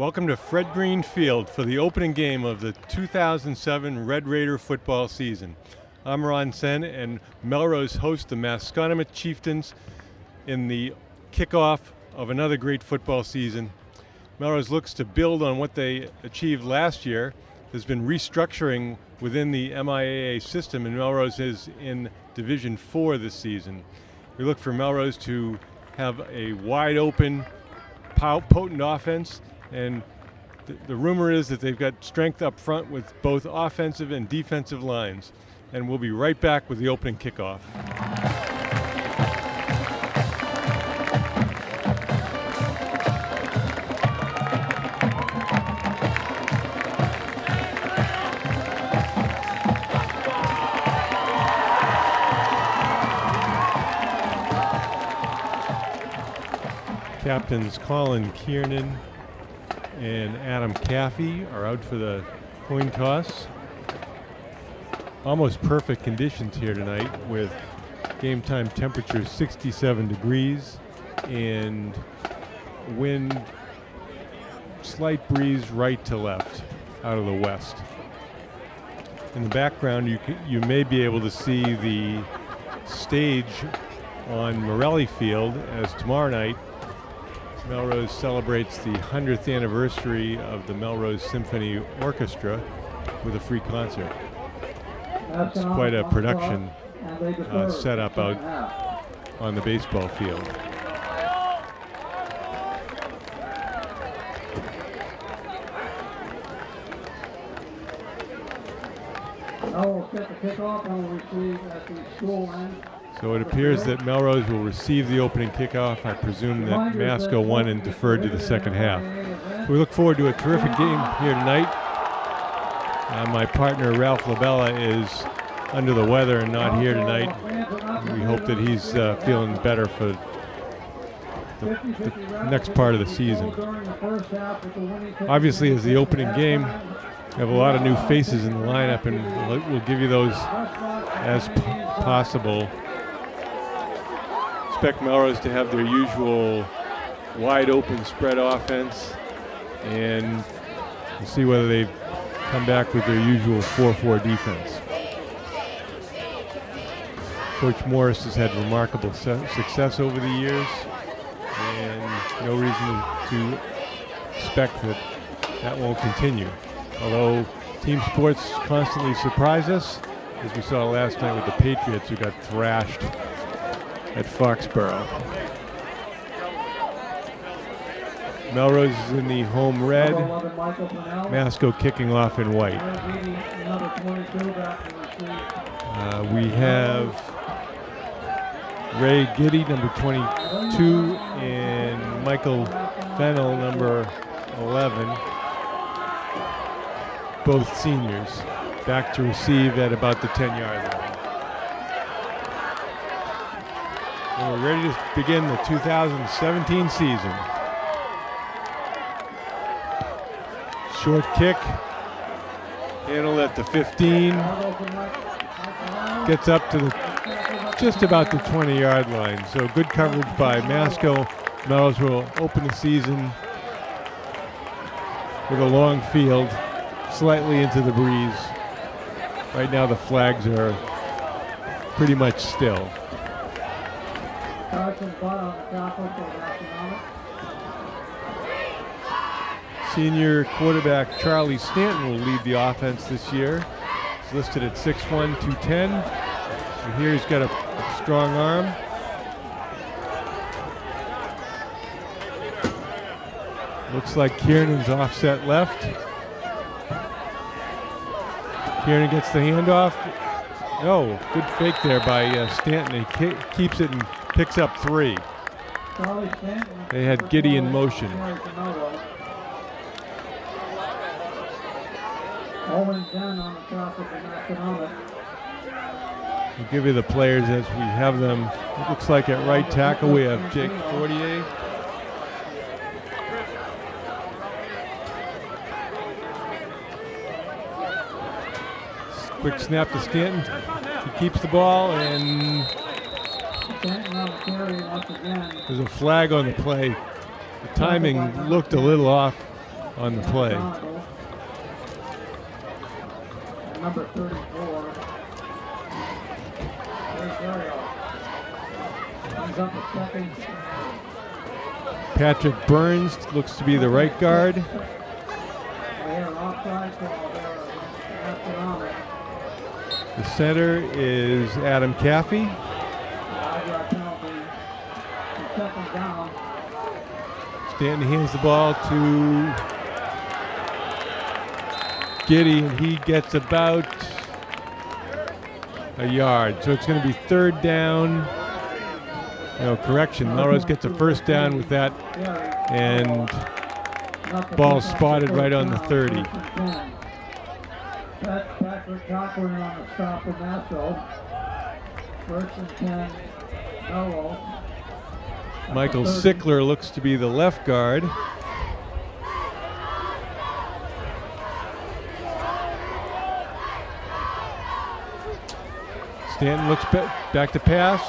Welcome to Fred Green Field for the opening game of the 2007 Red Raider football season. I'm Ron Sen, and Melrose hosts the MASCO Chieftains in the kickoff of another great football season. Melrose looks to build on what they achieved last year. There's been restructuring within the MIAA system, and Melrose is in Division 4 this season. We look for Melrose to have a wide open, potent offense, and the rumor is that they've got strength up front with both offensive and defensive lines. And we'll be right back with the opening kickoff. Captains Colin Kiernan and Adam Caffey are out for the coin toss. Almost perfect conditions here tonight with game time temperatures 67 degrees and wind, slight breeze right to left out of the west. In the background you may be able to see the stage on Morelli Field as tomorrow night Melrose celebrates the 100th anniversary of the Melrose Symphony Orchestra with a free concert. It's quite a production set up out on the baseball field. So it appears that Melrose will receive the opening kickoff. I presume that MASCO won and deferred to the second half. We look forward to a terrific game here tonight. My partner Ralph Labella is under the weather and not here tonight. We hope that he's feeling better for the next part of the season. Obviously, as the opening game, we have a lot of new faces in the lineup, and we'll give you those as possible. Expect Melrose to have their usual wide open spread offense, and we'll see whether they come back with their usual 4-4 defense. Coach Morris has had remarkable success over the years, and no reason to expect that won't continue. Although team sports constantly surprise us, as we saw last night with the Patriots, who got thrashed at Foxborough. Melrose is in the home red, MASCO kicking off in white. We have Ray Giddy, number 22, and Michael Fennell, number 11, both seniors, back to receive at about the 10-yard line. And we're ready to begin the 2017 season. Short kick, handled at the 15, gets up to just about the 20-yard line. So good coverage by MASCO. Melrose will open the season with a long field, slightly into the breeze. Right now the flags are pretty much still. Senior quarterback Charlie Stanton will lead the offense this year. He's listed at 6'1", 210. And here he's got a strong arm. Looks like Kiernan's offset left. Kiernan gets the handoff. Oh, good fake there by Stanton. He keeps it and picks up 3. They had Giddy in motion. We'll give you the players as we have them. It looks like at right tackle we have Jake Fortier. Quick snap to Stanton. He keeps the ball, and there's a flag on the play. The timing looked a little off on the play. Number 34. Comes up a second. Patrick Burns looks to be the right guard. The center is Adam Caffey. Stanton hands the ball to Giddy, and he gets about a yard. So it's going to be third down. No, correction. Melrose gets a first down with that, and ball spotted right on the 30. Patrick Cochran on the stop for MASCO. First and 10, Melrose. Michael Sickler looks to be the left guard. Stanton looks back to pass.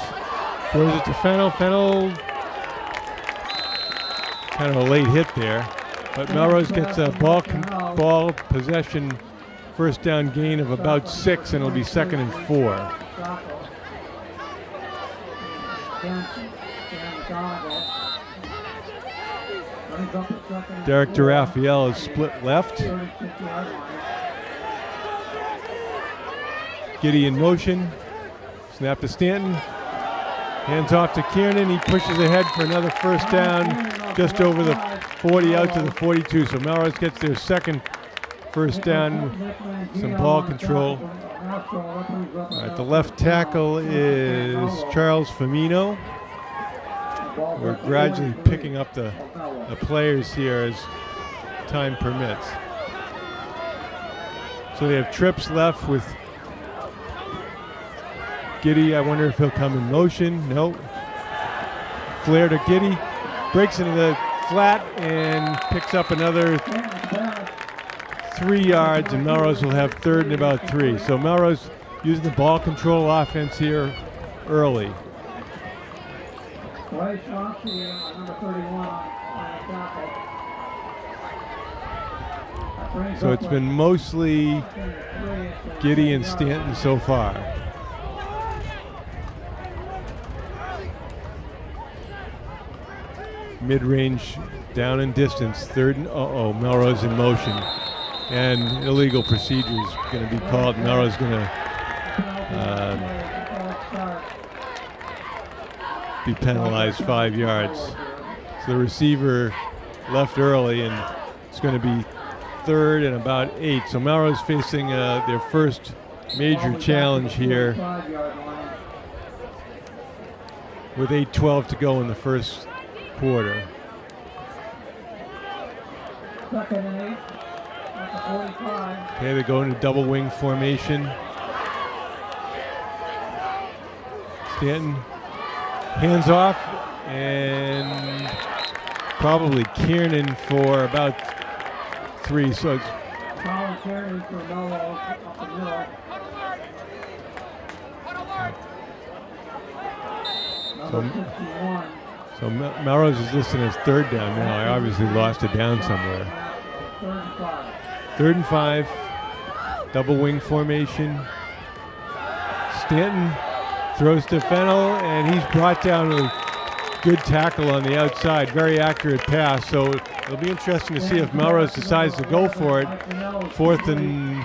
Throws it to Fennell. Fennell, kind of a late hit there. But Melrose gets a ball possession, first down gain of about 6, and it'll be 2nd and 4. Derek DeRaphael is split left. Giddy in motion. Snap to Stanton. Hands off to Kiernan. He pushes ahead for another first down, just over the 40 out to the 42. So Melrose gets their second first down, some ball control. The left tackle is Charles Firmino. We're gradually picking up the players here as time permits. So they have trips left with Giddy. I wonder if he'll come in motion. Nope. Flare to Giddy. Breaks into the flat and picks up another 3 yards, and Melrose will have third and about 3. So Melrose using the ball control offense here early. So it's been mostly Giddy and Stanton so far. Mid-range down in distance, third and Melrose in motion, and illegal procedure is going to be called. Melrose going to be penalized 5 yards. So the receiver left early, and it's going to be third and about 8. So Melrose facing their first major challenge here with 8:12 to go in the first quarter. Okay, they go into double wing formation. Stanton hands off, and probably Kiernan for about 3. So it's So Melrose is listed as third down now. I obviously lost it down somewhere. 3rd and 5. Double wing formation. Stanton throws to Fennell, and he's brought down with a good tackle on the outside. Very accurate pass. So it'll be interesting to see if Melrose decides to go for it. 4th and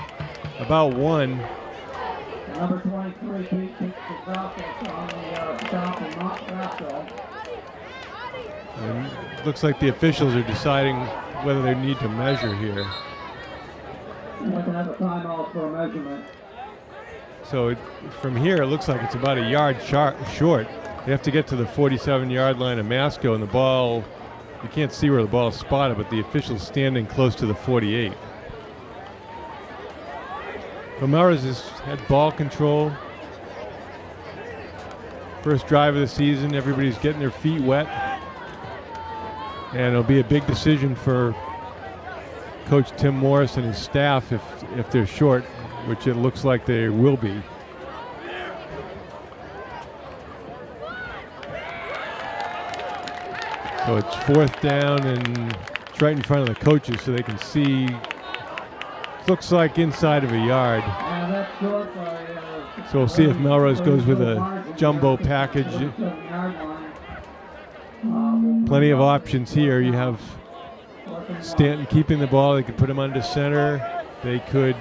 about 1. Number 23, Pete takes the drop on the stop and not Vasco. And it looks like the officials are deciding whether they need to measure here. We can have a timeout for a measurement. So from here, it looks like it's about a yard short. They have to get to the 47-yard line of MASCO, and the ball, you can't see where the ball is spotted, but the official's standing close to the 48. So Melrose has had ball control. First drive of the season, everybody's getting their feet wet. And it'll be a big decision for Coach Tim Morris and his staff if they're short, which it looks like they will be. So it's 4th down and It's right in front of the coaches so they can see. Looks like inside of a yard. So we'll see if Melrose goes with a jumbo package. Plenty of options here. You have Stanton keeping the ball. They could put him under center. They could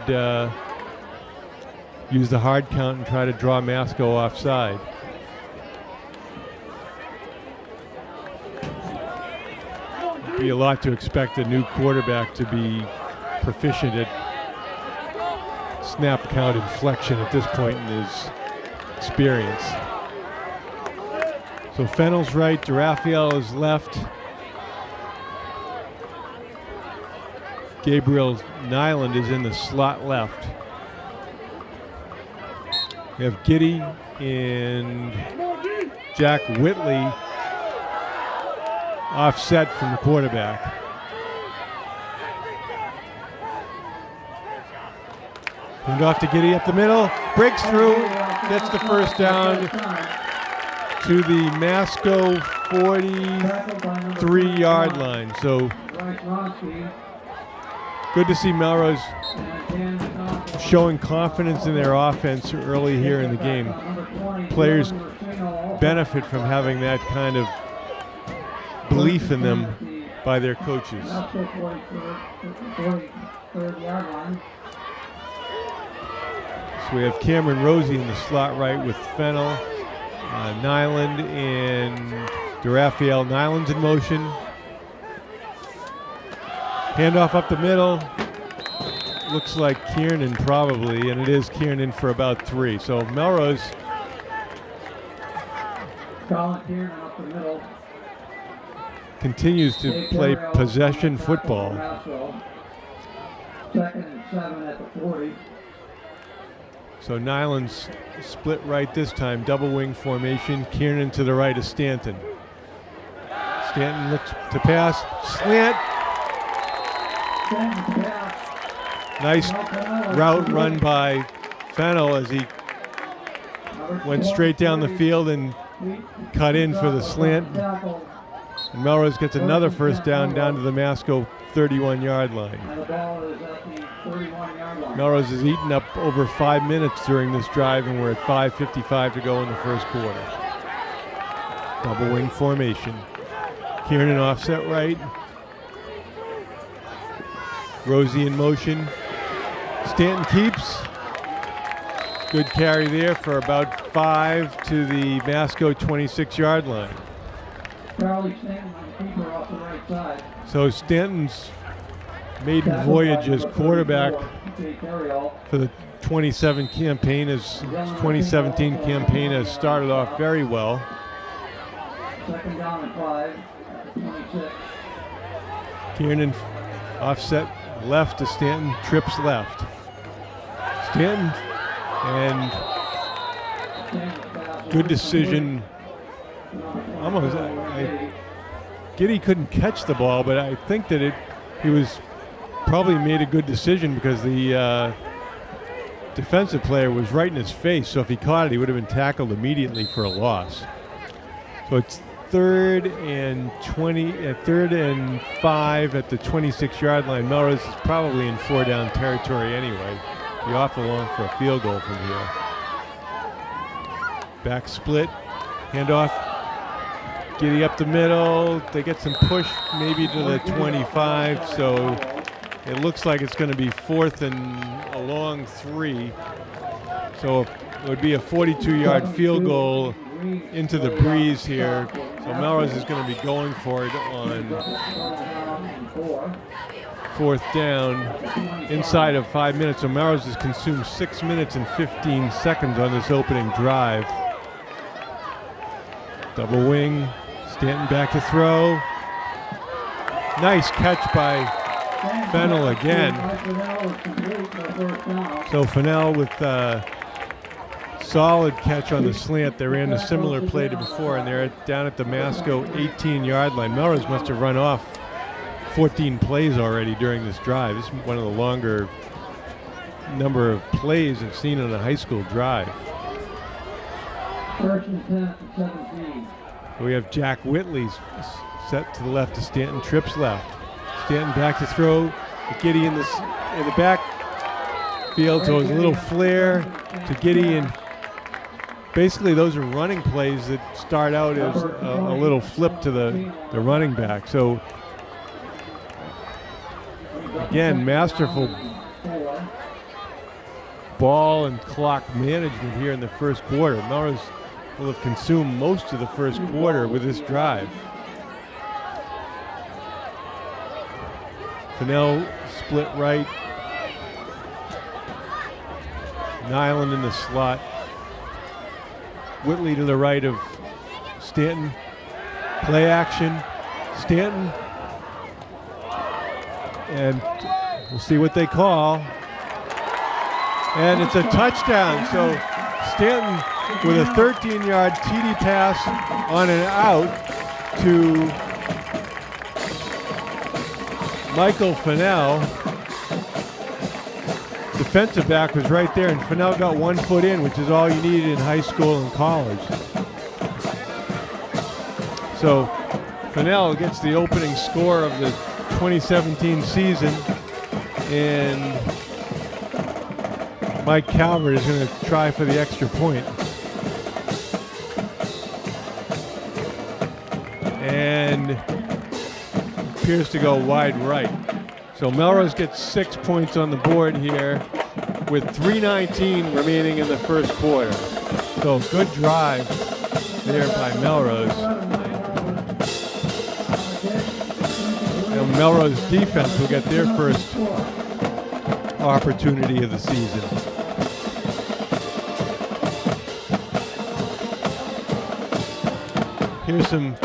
use the hard count and try to draw MASCO offside. It'd be a lot to expect a new quarterback to be proficient at snap count inflection at this point in his experience. So Fennell's right, DeRaphael is left. Gabriel Nyland is in the slot left. We have Giddy and Jack Whitley offset from the quarterback. Hand off to Giddy up the middle, breaks through, gets the first down to the MASCO 43-yard line. So good to see Melrose showing confidence in their offense early here in the game. Players benefit from having that kind of belief in them by their coaches. So we have Cameron Rosie in the slot right with Fennell, Nyland, and DeRaphael. Nyland's in motion. Handoff up the middle. Looks like Kiernan probably, and it is Kiernan for about 3. So Melrose continues to play possession football. 2nd and 7 at the 40. So Nyland's split right this time, double wing formation. Kiernan to the right of Stanton. Stanton looks to pass, slant. Nice route run by Fennell as he went straight down the field and cut in for the slant. And Melrose gets another first down to the MASCO 31-yard line. Melrose has eaten up over 5 minutes during this drive, and we're at 5:55 to go in the first quarter. Double wing formation. Kiernan offset right. Rosie in motion. Stanton keeps. Good carry there for about 5 to the MASCO 26-yard line. So Stanton's maiden voyage as quarterback for the 2017 campaign has started off very well. 2nd down and 5 at the 26. Kiernan offset left to Stanton, trips left. Stanton, and good decision. Almost, Giddy couldn't catch the ball, but I think that he was probably made a good decision because the defensive player was right in his face. So if he caught it, he would have been tackled immediately for a loss. So it's 3rd and 5 at the 26-yard line. Melrose is probably in 4-down territory anyway. Be awful long for a field goal from here. Back split, handoff. Giddy up the middle. They get some push maybe to the 25, so it looks like it's going to be 4th and a long 3. So it would be a 42-yard field goal into the breeze here. So Melrose is going to be going for it on 4th down inside of 5 minutes. So Melrose has consumed 6 minutes and 15 seconds on this opening drive. Double wing. Stanton back to throw. Nice catch by Fennell again. So Fennell with solid catch on the slant. They ran a similar play to before, and they're down at the MASCO 18-yard line. Melrose must have run off 14 plays already during this drive. This is one of the longer number of plays I've seen on a high school drive. 1st and 10 at the 17. We have Jack Whitley set to the left of Stanton, trips left. Stanton back to throw. Giddy in the backfield, so it's a little flare to Giddy, and basically those are running plays that start out as a little flip to the running back. So again, masterful ball and clock management here in the first quarter. Melrose will have consumed most of the first quarter with this drive. Fennell split right. Nyland in the slot. Whitley to the right of Stanton. Play action. Stanton. And we'll see what they call. And it's a touchdown. So Stanton with a 13-yard TD pass on an out to Michael Fennell. Defensive back was right there, and Fennell got 1 foot in, which is all you needed in high school and college. So Fennell gets the opening score of the 2017 season, and Mike Calvert is going to try for the extra point. And appears to go wide right. So Melrose gets 6 points on the board here with 3:19 remaining in the first quarter. So good drive there by Melrose. And Melrose defense will get their first opportunity of the season. Here's some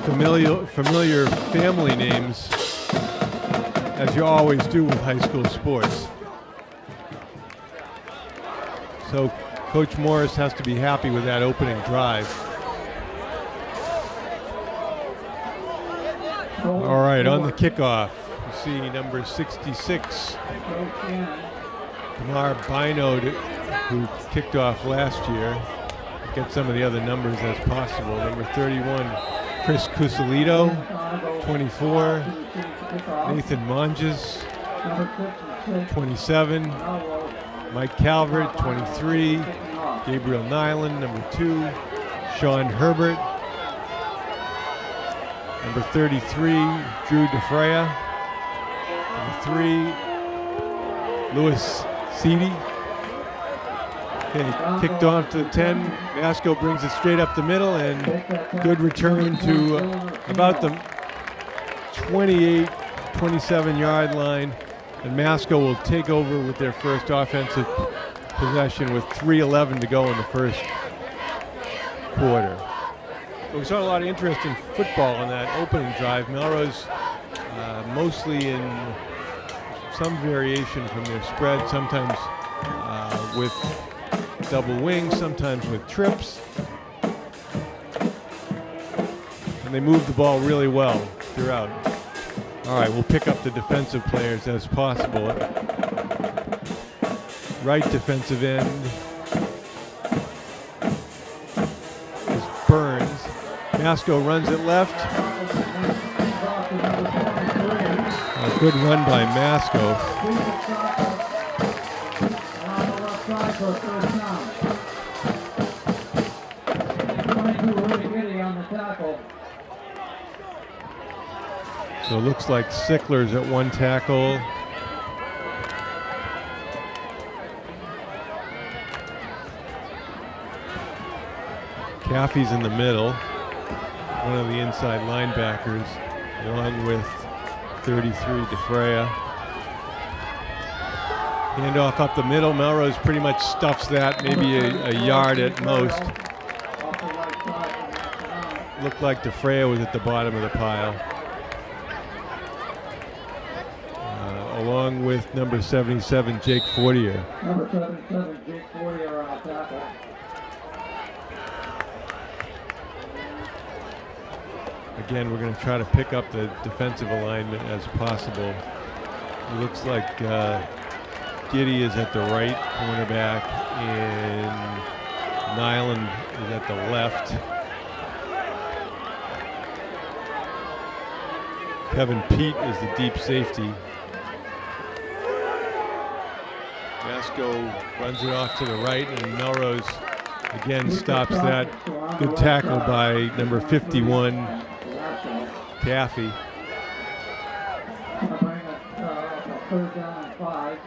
familiar family names, as you always do with high school sports. So Coach Morris has to be happy with that opening drive. All right, on the kickoff, you see number 66, Kamar Bino, who kicked off last year. Get some of the other numbers as possible. Number 31, Chris Cusalito, 24, Nathan Monges, 27, Mike Calvert, 23, Gabriel Nyland, number 2, Sean Herbert, number 33, Drew DeFrea, number 3, Louis Seedy. Okay, kicked off to the 10. MASCO brings it straight up the middle, and good return to about the 28, 27-yard line. And MASCO will take over with their first offensive possession with 3:11 to go in the first quarter. But we saw a lot of interest in football on that opening drive. Melrose mostly in some variation from their spread, sometimes with double wings, sometimes with trips. And they move the ball really well throughout. All right, we'll pick up the defensive players as possible. Right defensive end is Burns. MASCO runs it left. A good run by MASCO. So it looks like Sickler's at one tackle. Caffey's in the middle, one of the inside linebackers, along with 33, DeFrea. Handoff up the middle. Melrose pretty much stuffs that, maybe a yard at most. Looked like DeFrea was at the bottom of the pile. Along with number 77, Jake Fortier. Number 77, Jake Fortier on the tackle. Again, we're going to try to pick up the defensive alignment as possible. It looks like Giddy is at the right cornerback and Nyland is at the left. Kevin Pete is the deep safety. MASCO runs it off to the right, and Melrose again stops that. Good tackle by number 51, Taffy. Third down and 5.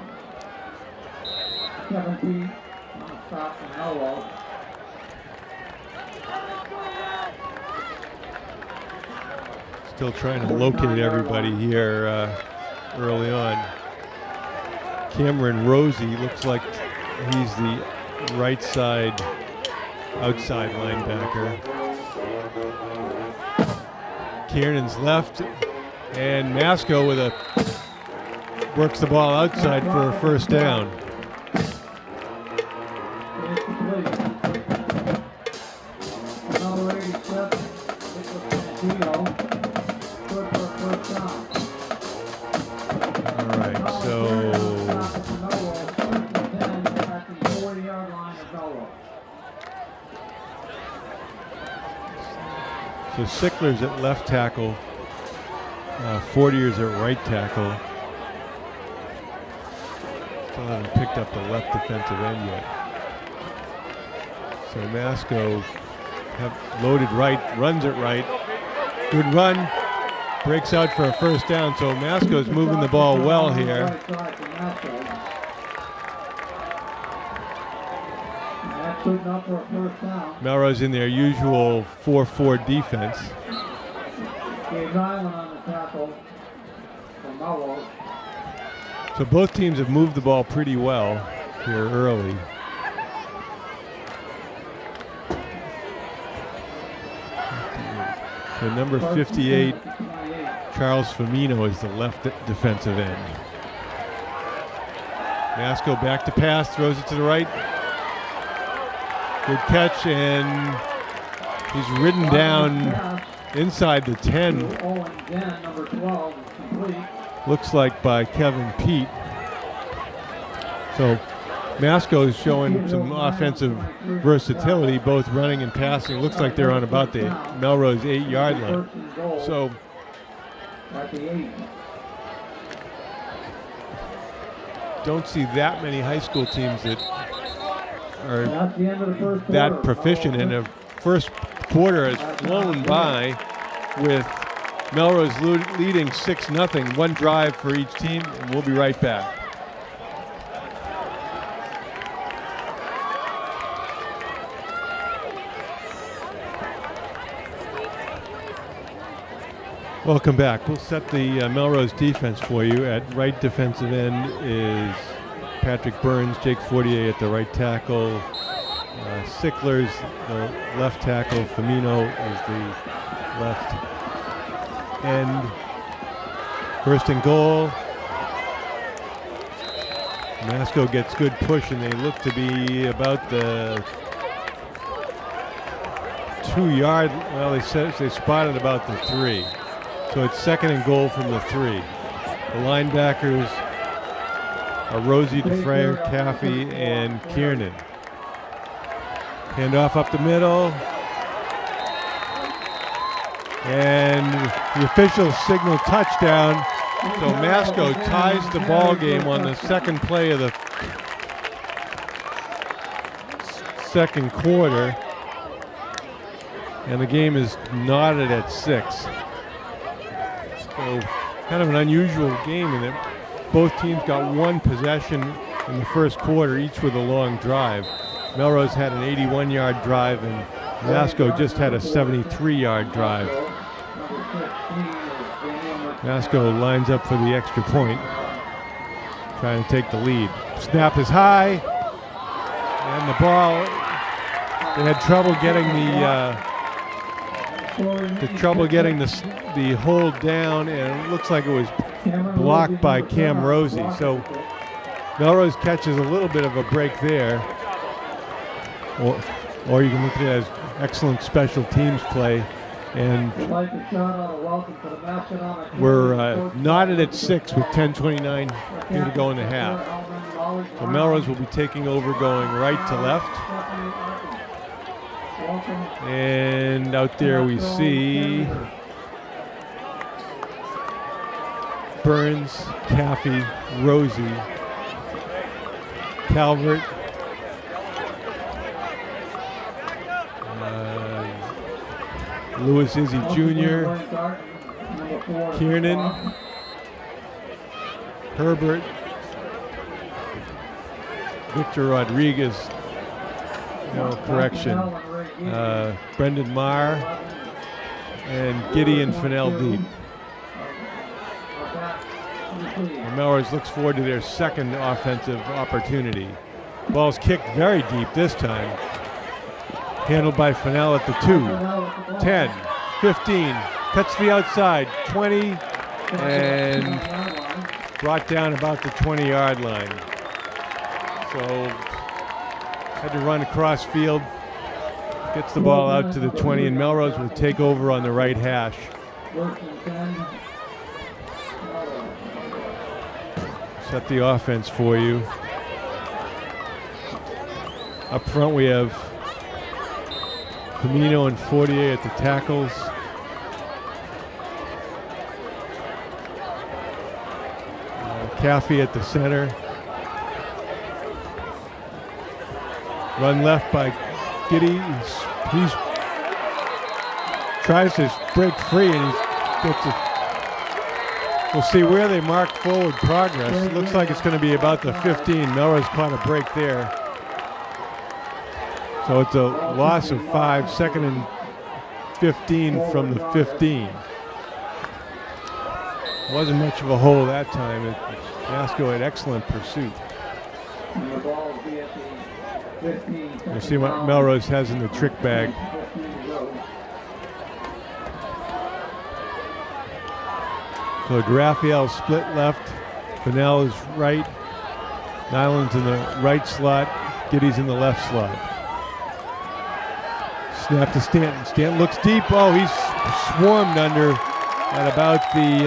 Kevin Pete on the stop from Melrose. Still trying to locate everybody here early on. Cameron Rosie looks like he's the right side outside linebacker. Kiernan's left, and MASCO with a works the ball outside for a first down. All right, so Sickler's at left tackle, Fortier's at right tackle. Still haven't picked up the left defensive end yet. So MASCO have loaded right, runs it right. Good run, breaks out for a first down. So MASCO's moving the ball well here. Melrose in their usual 4-4 defense. So both teams have moved the ball pretty well here early. So number 58, Charles Firmino, is the left defensive end. MASCO back to pass, throws it to the right. Good catch, and he's ridden down inside the 10. Looks like by Kevin Pete. So MASCO is showing some offensive versatility, both running and passing. Looks like they're on about the Melrose 8-yard line. So don't see that many high school teams that are that proficient, and the first quarter has flown by with Melrose leading 6-0, one drive for each team, and we'll be right back. Welcome back. We'll set the Melrose defense for you. At right defensive end is Patrick Burns, Jake Fortier at the right tackle, Sickler's the left tackle, Firmino is the left end. First and goal. MASCO gets good push, and they look to be about the 2-yard. Well, they spotted about the 3. So it's second and goal from the 3. The linebackers are Rosie, DeFrayer, Caffey, and Kiernan. Hand off up the middle. And the officials signal touchdown. So MASCO ties the ball game on the second play of the second quarter. And the game is knotted at 6. So kind of an unusual game in that both teams got one possession in the first quarter, each with a long drive. Melrose had an 81-yard drive, and MASCO just had a 73-yard drive. MASCO lines up for the extra point, trying to take the lead. Snap is high, and the ball, they had trouble getting the hold down, and it looks like it was blocked by Cam Rosie. So Melrose catches a little bit of a break there, or you can look at it as excellent special teams play. And we're knotted at 6 with 10:29 here to go in the half. So Melrose will be taking over, going right to left. And out there we see Burns, Caffey, Rosie, Calvert, Lewis Izzy Jr., Kiernan, Herbert, Victor Rodriguez, no correction, Brendan Marr, and Gideon Fennell Deep. Melrose looks forward to their second offensive opportunity. Ball's kicked very deep this time. Handled by Fennell at the 2, 10, 15, cuts the outside, 20, and brought down about the 20-yard line. So had to run across field, gets the ball out to the 20, and Melrose will take over on the right hash. Set the offense for you. Up front we have Camino and Fortier at the tackles. Caffey at the center. Run left by Giddy. He's tries to break free and he gets it. We'll see where they mark forward progress. It looks like it's going to be about the 15. Melrose caught a break there. So it's a loss of 5, 2nd and 15 from the 15. Wasn't much of a hole that time. MASCO had excellent pursuit. You see what Melrose has in the trick bag. So Raphael split left, Fennell is right, Nyland's in the right slot, Giddy's in the left slot. Snap to Stanton. Stanton looks deep. Oh, he's swarmed under at about the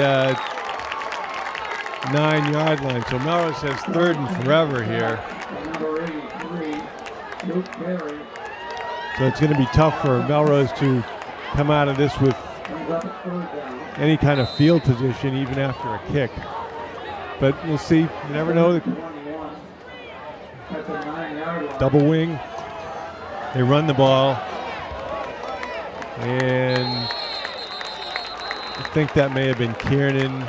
9-yard line. So Melrose has 3rd and forever here. So it's going to be tough for Melrose to come out of this with any kind of field position, even after a kick. But we'll see. You never know. Double wing. They run the ball. And I think that may have been Kiernan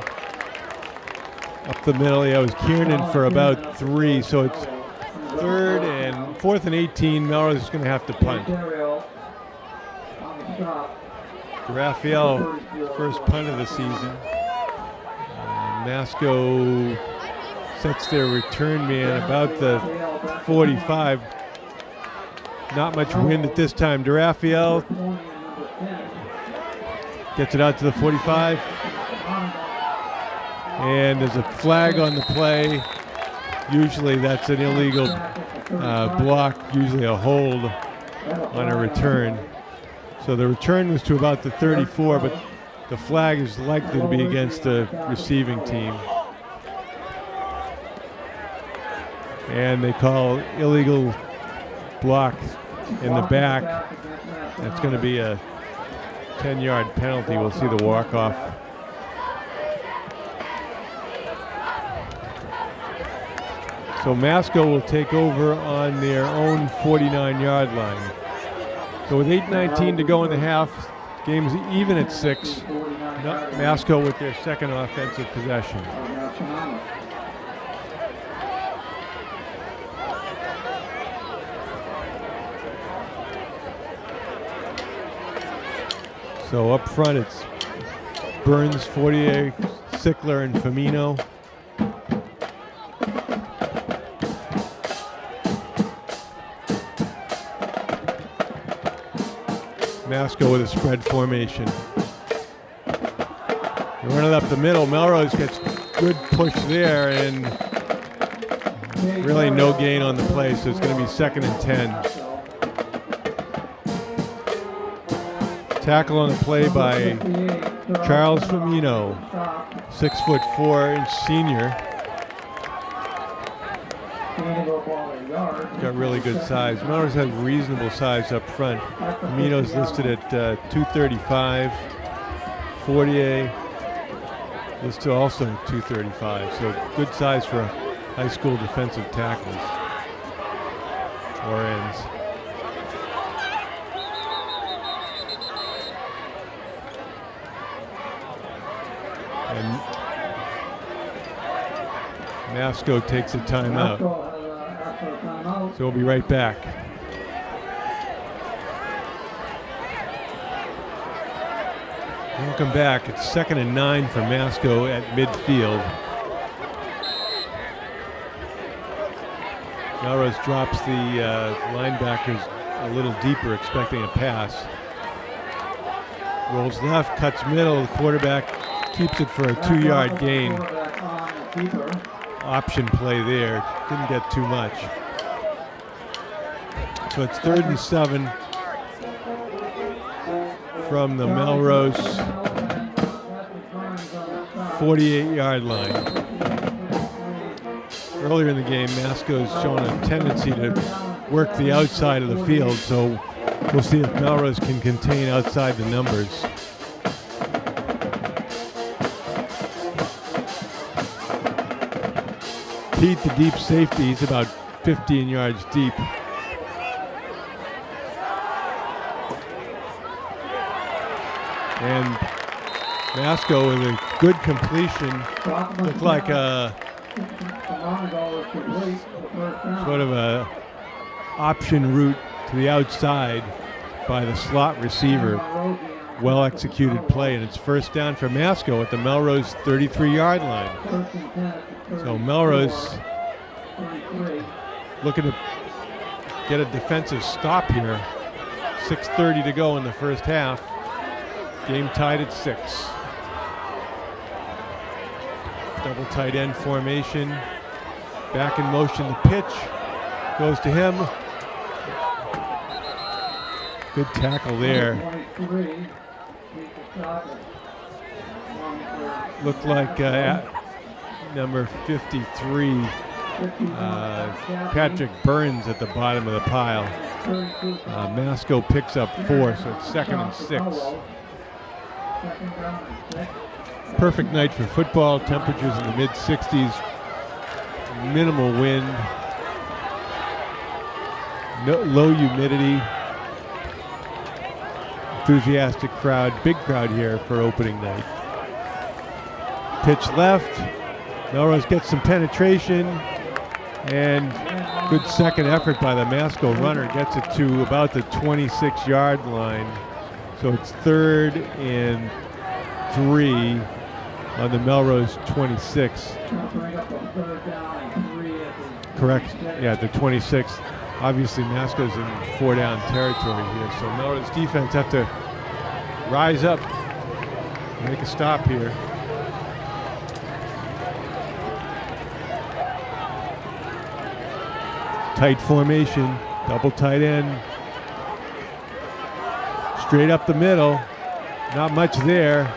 up the middle. Yeah, it was Kiernan for about 3. So it's 4th and 18. Melrose is going to have to punt. Raphael, first punt of the season. MASCO sets their return man about the 45. Not much wind at this time. DeRaphael gets it out to the 45. And there's a flag on the play. Usually that's an illegal block, usually a hold on a return. So the return was to about the 34, but the flag is likely to be against the receiving team. And they call illegal block in the back. That's going to be a 10-yard penalty. We'll see the walk-off. So MASCO will take over on their own 49-yard line. So with 8:19 to go in the half, game's even at 6. MASCO with their second offensive possession. So up front it's Burns, Fortier, Sickler, and Firmino. MASCO with a spread formation. They run it up the middle. Melrose gets good push there and really no gain on the play, so it's going to be 2nd and 10. Tackle on the play by Charles Firmino, 6'4" senior. Got really good size. Melrose has reasonable size up front. Firmino's listed at 235. Fortier This to also 235, so good size for high school defensive tackles or ends. And MASCO takes a timeout. So we'll be right back. Welcome back. It's 2nd and 9 for MASCO at midfield. Melrose drops the linebackers a little deeper, expecting a pass. Rolls left, cuts middle. The quarterback keeps it for a 2-yard gain. Option play there. Didn't get too much. So it's 3rd and 7 from the Melrose 48-yard line. Earlier in the game, MASCO's shown a tendency to work the outside of the field, so we'll see if Melrose can contain outside the numbers. Pete, the deep safety, he's about 15 yards deep. And MASCO with a good completion. Looked like a sort of a option route to the outside by the slot receiver. Well executed play, and it's 1st down for MASCO at the Melrose 33-yard line. So Melrose looking to get a defensive stop here. 6:30 to go in the first half. Game tied at 6. Double tight end formation. Back in motion, the pitch goes to him. Good tackle there. Looked like number 53, Patrick Burns at the bottom of the pile. MASCO picks up 4, so it's 2nd and 6. Perfect night for football. Temperatures in the mid-60s. Minimal wind. Low humidity. Enthusiastic crowd. Big crowd here for opening night. Pitch left. Melrose gets some penetration. And good second effort by the MASCO runner. Gets it to about the 26-yard line. So it's 3rd and 3 on the Melrose 26. Correct. Yeah, the 26. Obviously, MASCO's in 4-down territory here. So Melrose defense have to rise up, make a stop here. Tight formation, double tight end. Straight up the middle, not much there.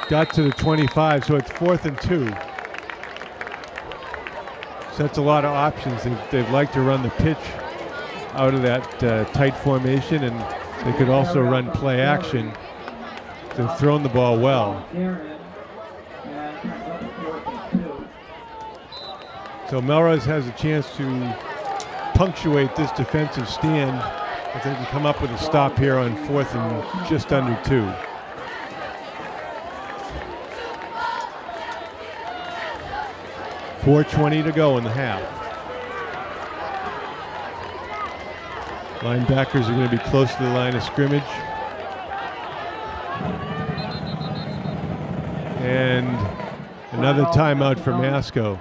Got to the 25, so it's 4th and 2. So that's a lot of options. They'd like to run the pitch out of that tight formation, and they could also run play action. They've thrown the ball well. So Melrose has a chance to punctuate this defensive stand if they can come up with a stop here on 4th and just under 2. .420 to go in the half. Linebackers are going to be close to the line of scrimmage. And another timeout for MASCO.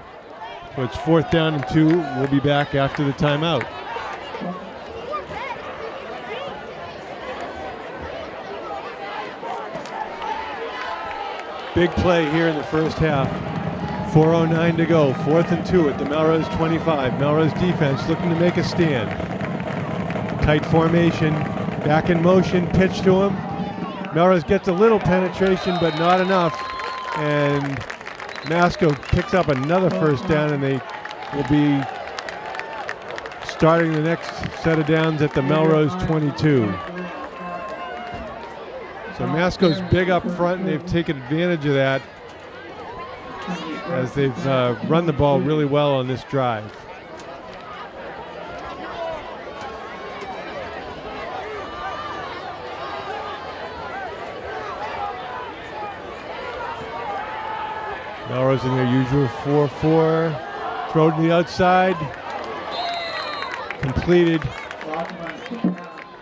So it's 4th down and 2. We'll be back after the timeout. Big play here in the first half. 4:09 to go. 4th and 2 at the Melrose 25. Melrose defense looking to make a stand. Tight formation. Back in motion. Pitch to him. Melrose gets a little penetration, but not enough. And MASCO picks up another first down, and they will be starting the next set of downs at the Melrose 22. So MASCO's big up front, and they've taken advantage of that. as they've run the ball really well on this drive. Melrose in their usual 4-4. Throw to the outside. Completed.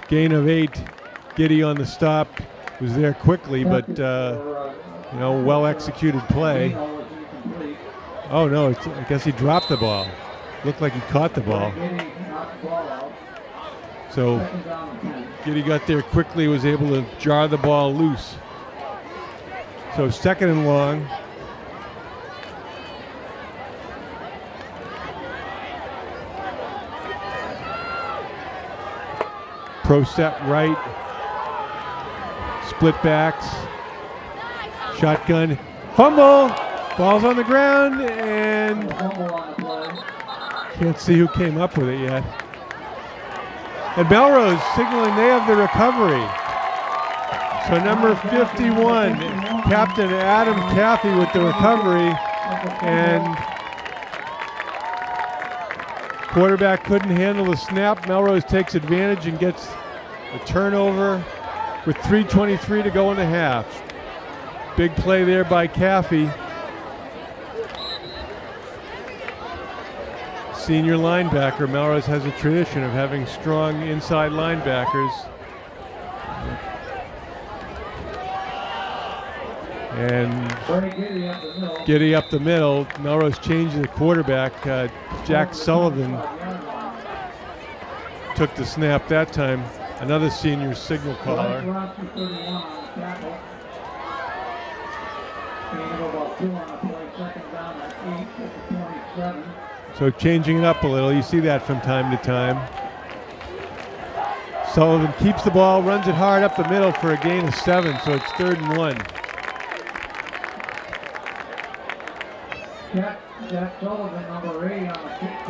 Gain of 8. Giddy on the stop. Was there quickly, but well executed play. Oh no, I guess he dropped the ball. Looked like he caught the ball. So Giddy got there quickly, was able to jar the ball loose. So 2nd and long. Pro step right, split backs, shotgun, fumble, ball's on the ground, and can't see who came up with it yet. And Melrose signaling they have the recovery. So number 51, Captain Adam Caffey with the recovery, and quarterback couldn't handle the snap. Melrose takes advantage and gets a turnover with 3:23 to go in the half. Big play there by Caffey. Senior linebacker. Melrose has a tradition of having strong inside linebackers. And Giddy up the middle. Melrose changed the quarterback. Jack Sullivan took the snap that time. Another senior signal caller. So changing it up a little. You see that from time to time. Sullivan keeps the ball, runs it hard up the middle for a gain of 7, so it's 3rd and 1.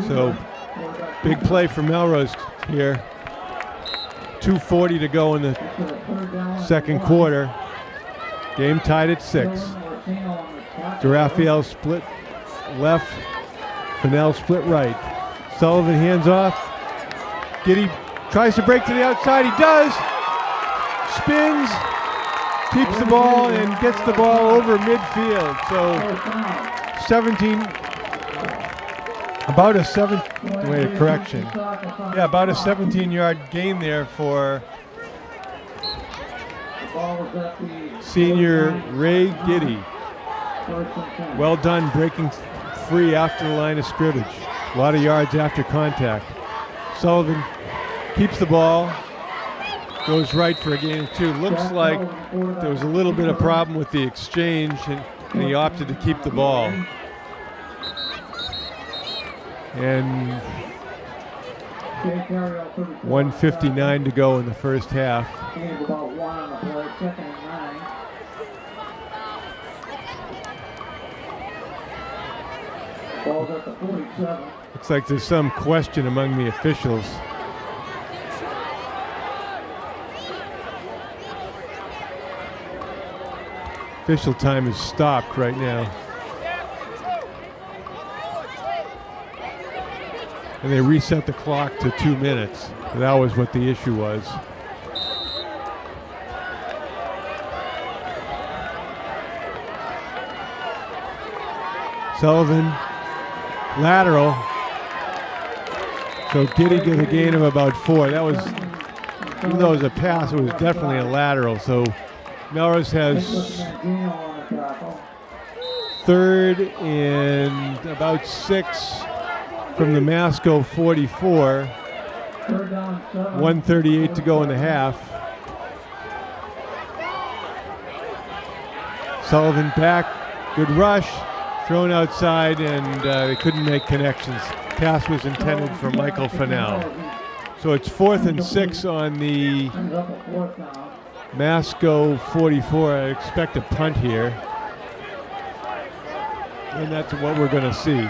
So big play for Melrose here. 2:40 to go in the 2nd quarter. Game tied at 6. DeRaphael split left. Fennell split right. Sullivan hands off. Giddy tries to break to the outside. He does. Spins. Keeps the ball and gets the ball over midfield. So 17. About a 17-yard gain there for senior Ray Giddy. Well done breaking free after the line of scrimmage. A lot of yards after contact. Sullivan keeps the ball, goes right for a gain of 2. Looks like there was a little bit of problem with the exchange, and he opted to keep the ball. And 1:59 to go in the first half. Looks like there's some question among the officials. Official time is stopped right now. And they reset the clock to 2 minutes. That was what the issue was. Sullivan, lateral. So Giddy get a gain of about 4. That was, even though it was a pass, it was definitely a lateral. So Melrose has 3rd and about 6 from the MASCO 44. 1:38 to go in the half. Sullivan back, good rush, thrown outside, and they couldn't make connections. Pass was intended for Michael Fennell. So it's 4th and 6 on the MASCO 44. I expect a punt here. And that's what we're going to see.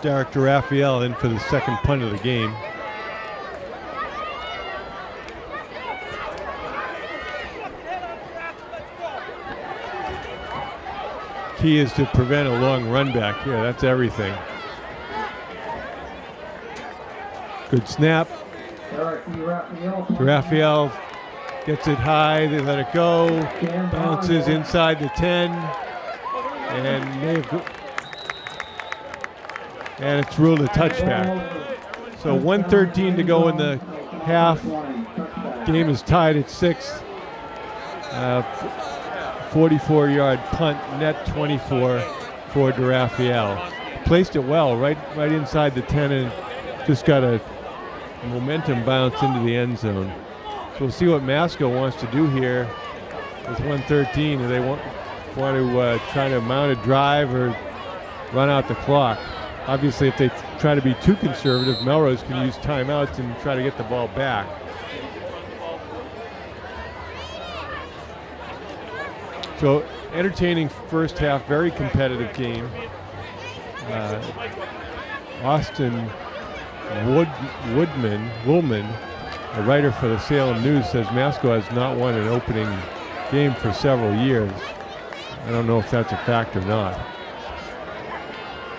Derek DeRaphael in for the 2nd punt of the game. Key is to prevent a long run back here. That's everything. Good snap. Raphael gets it high. They let it go. Bounces inside the 10. And it's ruled a touchback. So 1:13 to go in the half. Game is tied at 6. 44-yard punt, net 24 for DeRaphael. Placed it well, right inside the 10, and just got a momentum bounce into the end zone. So we'll see what MASCO wants to do here with 1:13. Do they want to try to mount a drive or run out the clock? Obviously, if they try to be too conservative, Melrose can use timeouts and try to get the ball back. So entertaining first half, very competitive game. Austin Woolman, a writer for the Salem News, says MASCO has not won an opening game for several years. I don't know if that's a fact or not.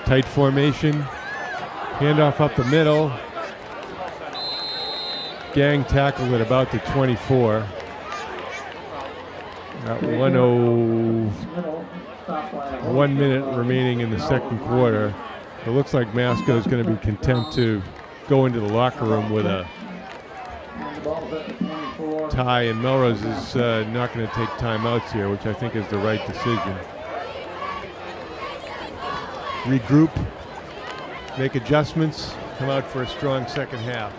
Tight formation, handoff up the middle. Gang tackled at about the 24. Got 1 minute remaining in the second quarter. It looks like MASCO is going to be content to go into the locker room with a tie, and Melrose is not going to take timeouts here, which I think is the right decision. Regroup, make adjustments, come out for a strong second half.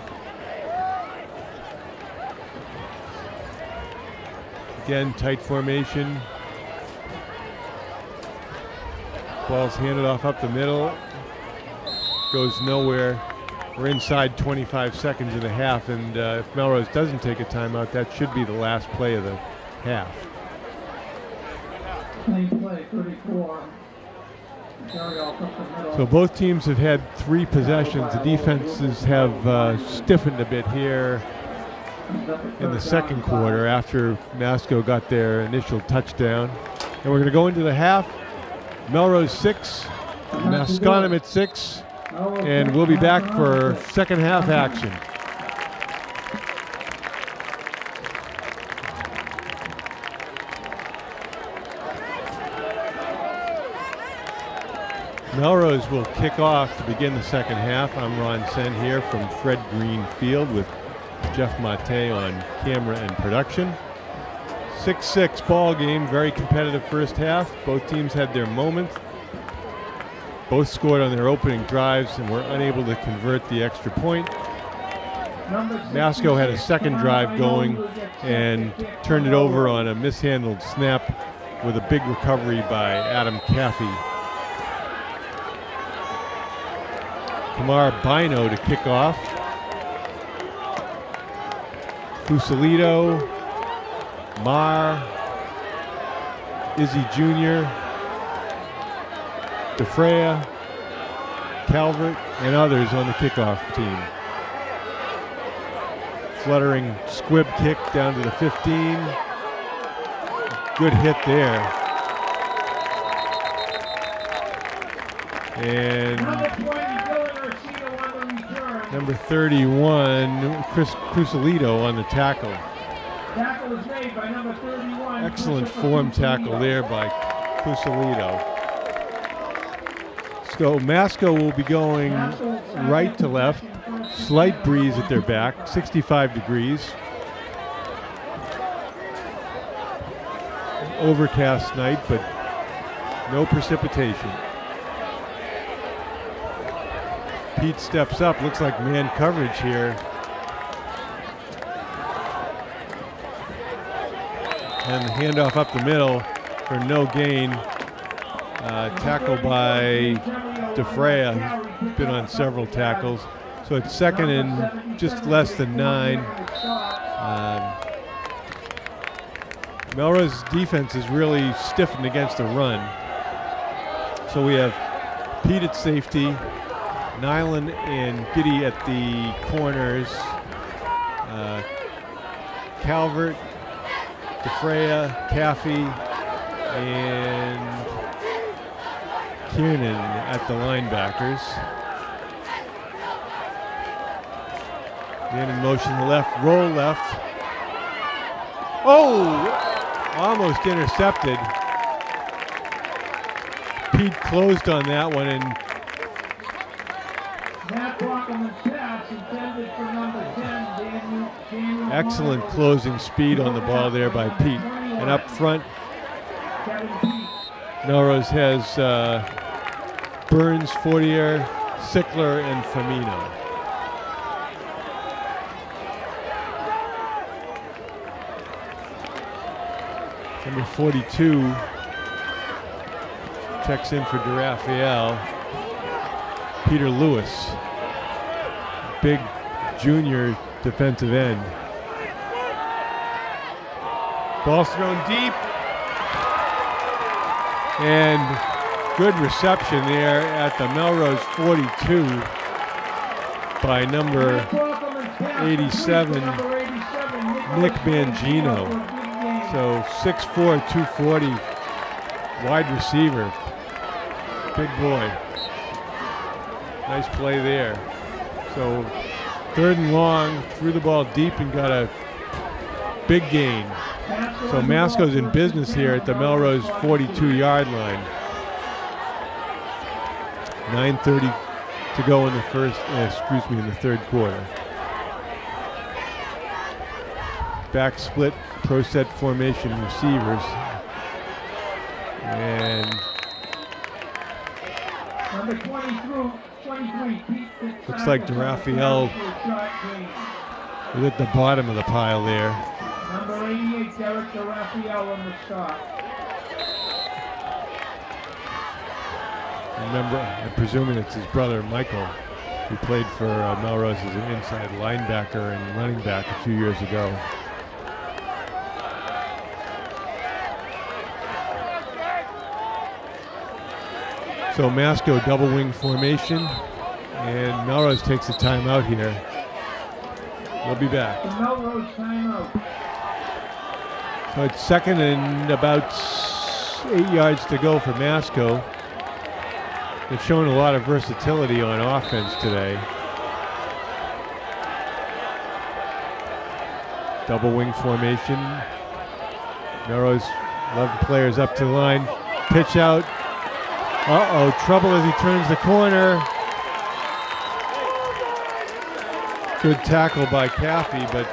Again, tight formation. Ball's handed off up the middle. Goes nowhere. We're inside 25 seconds and a half, and if Melrose doesn't take a timeout, that should be the last play of the half. Clean play, 34. So both teams have had 3 possessions. The defenses have stiffened a bit here in the second quarter after MASCO got their initial touchdown. And we're going to go into the half. Melrose 6, Masconomet 6, and we'll be back for second half action. Melrose will kick off to begin the second half. I'm Ron Sen here from Fred Green Field with Jeff Mate on camera and production. 6-6 ball game, very competitive first half. Both teams had their moments. Both scored on their opening drives and were unable to convert the extra point. MASCO had a second drive going and turned it over on a mishandled snap with a big recovery by Adam Caffey. Kamar Bino to kick off. Fusilito, Marr, Izzy Jr., DeFrea, Calvert, and others on the kickoff team. Fluttering squib kick down to the 15. Good hit there. And number 31, Chris Crusolito on the tackle. Tackle is made by number 31. Excellent form tackle there by Crusolito. So MASCO will be going right to left. Slight breeze at their back, 65 degrees. Overcast night, but no precipitation. Pete steps up, looks like man coverage here. And the handoff up the middle for no gain. Tackle by DeFrea, who's been on several tackles. So it's second and just less than 9. Melrose defense is really stiffened against the run. So we have Pete at safety, Nyland and Giddy at the corners, Calvert, DeFrea, Caffey, and Kiernan at the linebackers. Man in motion left, roll left. Oh! Almost intercepted. Pete closed on that one, and excellent closing speed on the ball there by Pete. And up front, Melrose has Burns, Fortier, Sickler, and Firmino. Number 42 checks in for DeRaphael. Peter Lewis, big junior defensive end. Ball's thrown deep. And good reception there at the Melrose 42 by number 87, Nick Mangino. So 6'4", 240, wide receiver. Big boy. Nice play there. So 3rd and long, threw the ball deep and got a big gain. So MASCO's in business here at the Melrose 42-yard line. 9:30 to go in the in the third quarter. Back split, pro set formation receivers. And number 23, looks like DeRaphael is at the bottom of the pile there. Number 88, Derek DeRaphael on the stop. Remember, I'm presuming it's his brother Michael, who played for Melrose as an inside linebacker and running back a few years ago. So MASCO double wing formation, and Melrose takes a timeout here. We'll be back. The Melrose timeout. So it's 2nd and about 8 yards to go for MASCO. They've shown a lot of versatility on offense today. Double wing formation. Melrose 11 players up to the line. Pitch out. Uh-oh, trouble as he turns the corner. Good tackle by Caffey, but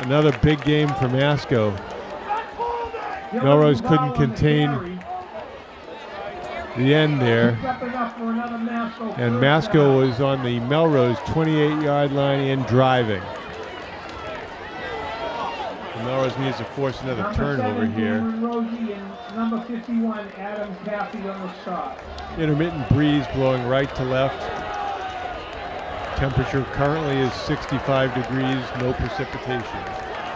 another big game for MASCO. Melrose couldn't contain the end there. And MASCO was on the Melrose 28-yard line and driving. And Melrose needs to force another turnover here. Number 51, Adam Caffey on the stop. Intermittent breeze blowing right to left. Temperature currently is 65 degrees, no precipitation.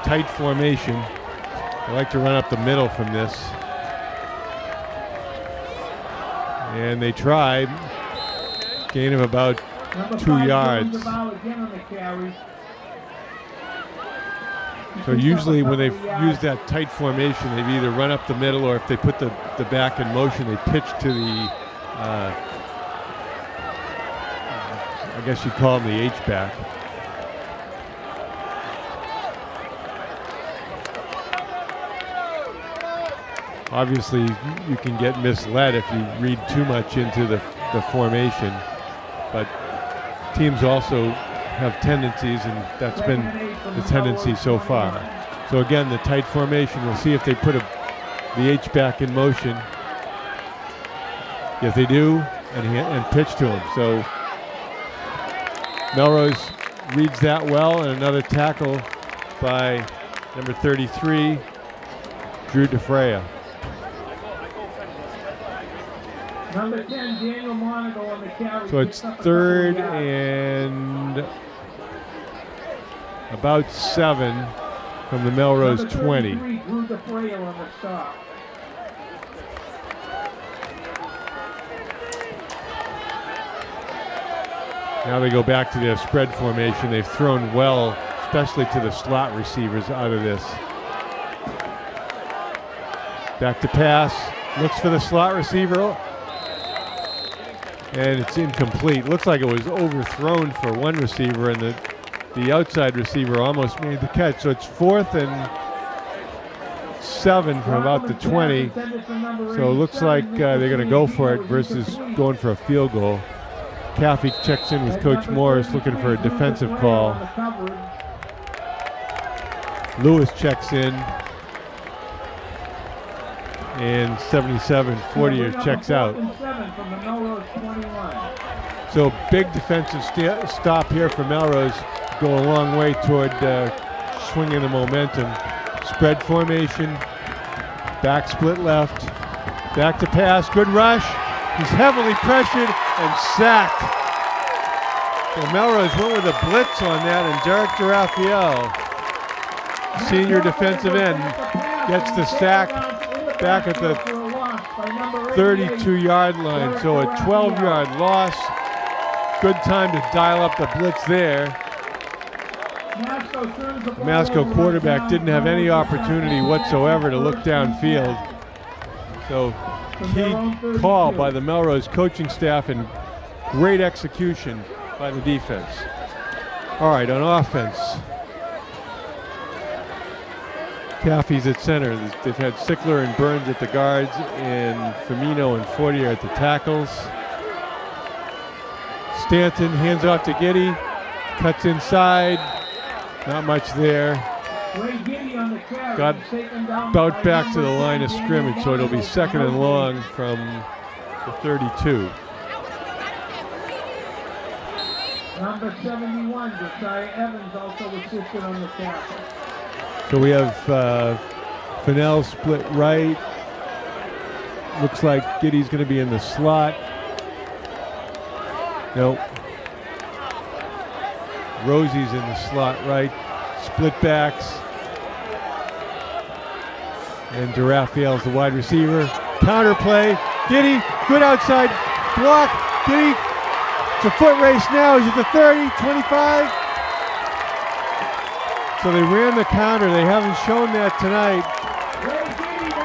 Tight formation. I like to run up the middle from this. And they try. Gain of about 2 yards. So usually when they've used that tight formation, they've either run up the middle, or if they put the back in motion, they pitch to the, I guess you'd call them the H-back. Obviously, you can get misled if you read too much into the formation, but teams also have tendencies, and that's been the tendency so far. So again, the tight formation, we'll see if they put the H-back in motion. Yes, they do, and pitch to him. So Melrose reads that well, and another tackle by number 33, Drew DeFrea. Number 10, Daniel Monaco on the carry. So it's 3rd and about 7 from the Melrose 20. Drew DeFrea on the stop. Now they go back to their spread formation. They've thrown well, especially to the slot receivers out of this. Back to pass. Looks for the slot receiver. and it's incomplete. Looks like it was overthrown for one receiver, and the outside receiver almost made the catch. So it's 4th and 7 from about the 20. So it looks like they're going to go for it versus going for a field goal. Caffey checks in with Coach Morris looking for a defensive call. Lewis checks in. And 77-40 checks out. So big defensive stop here for Melrose. Go a long way toward swinging the momentum. Spread formation. Back split left. Back to pass. Good rush. He's heavily pressured and sacked. So Melrose went with a blitz on that, and Derek DeRaphael, senior defensive end, gets the sack back at the 32-yard line. So a 12-yard loss. Good time to dial up the blitz there. The MASCO quarterback didn't have any opportunity whatsoever to look downfield. So key call by the Melrose coaching staff and great execution by the defense. All right, on offense, Caffey's at center. They've had Sickler and Burns at the guards, and Firmino and Fortier at the tackles. Stanton hands off to Giddy, cuts inside, not much there. Got about back to the line of scrimmage, so it'll be 2nd and long from the 32. Number 71, Josiah Evans, also assisted on the tackle. So we have Fennell split right. Looks like Giddy's going to be in the slot. Nope. Rosie's in the slot right. Split backs. And DeRaphael's the wide receiver. Counter play. Giddy, good outside block. Giddy, it's a foot race now. He's at the 30, 25. So they ran the counter. They haven't shown that tonight.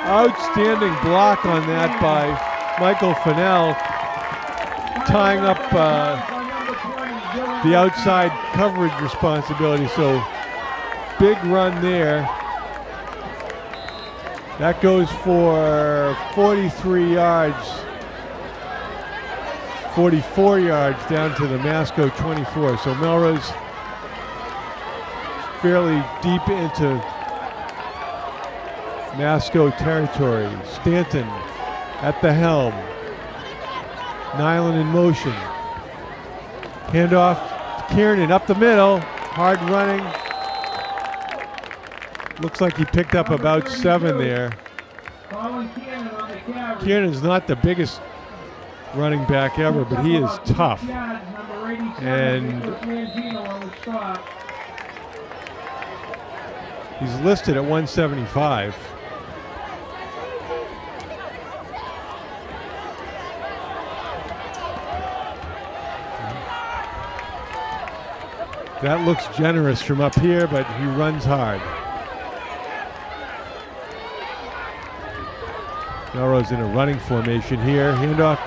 Outstanding block on that by Michael Fennell, tying up the outside coverage responsibility. So big run there. That goes for 43 yards, 44 yards down to the MASCO 24. So Melrose fairly deep into MASCO territory. Stanton at the helm. Nyland in motion. Handoff to Kiernan up the middle. Hard running. Looks like he picked up about 7 there. Kiernan's not the biggest running back ever, but he is tough. And he's listed at 175. That looks generous from up here, but he runs hard. Melrose in a running formation here. Handoff.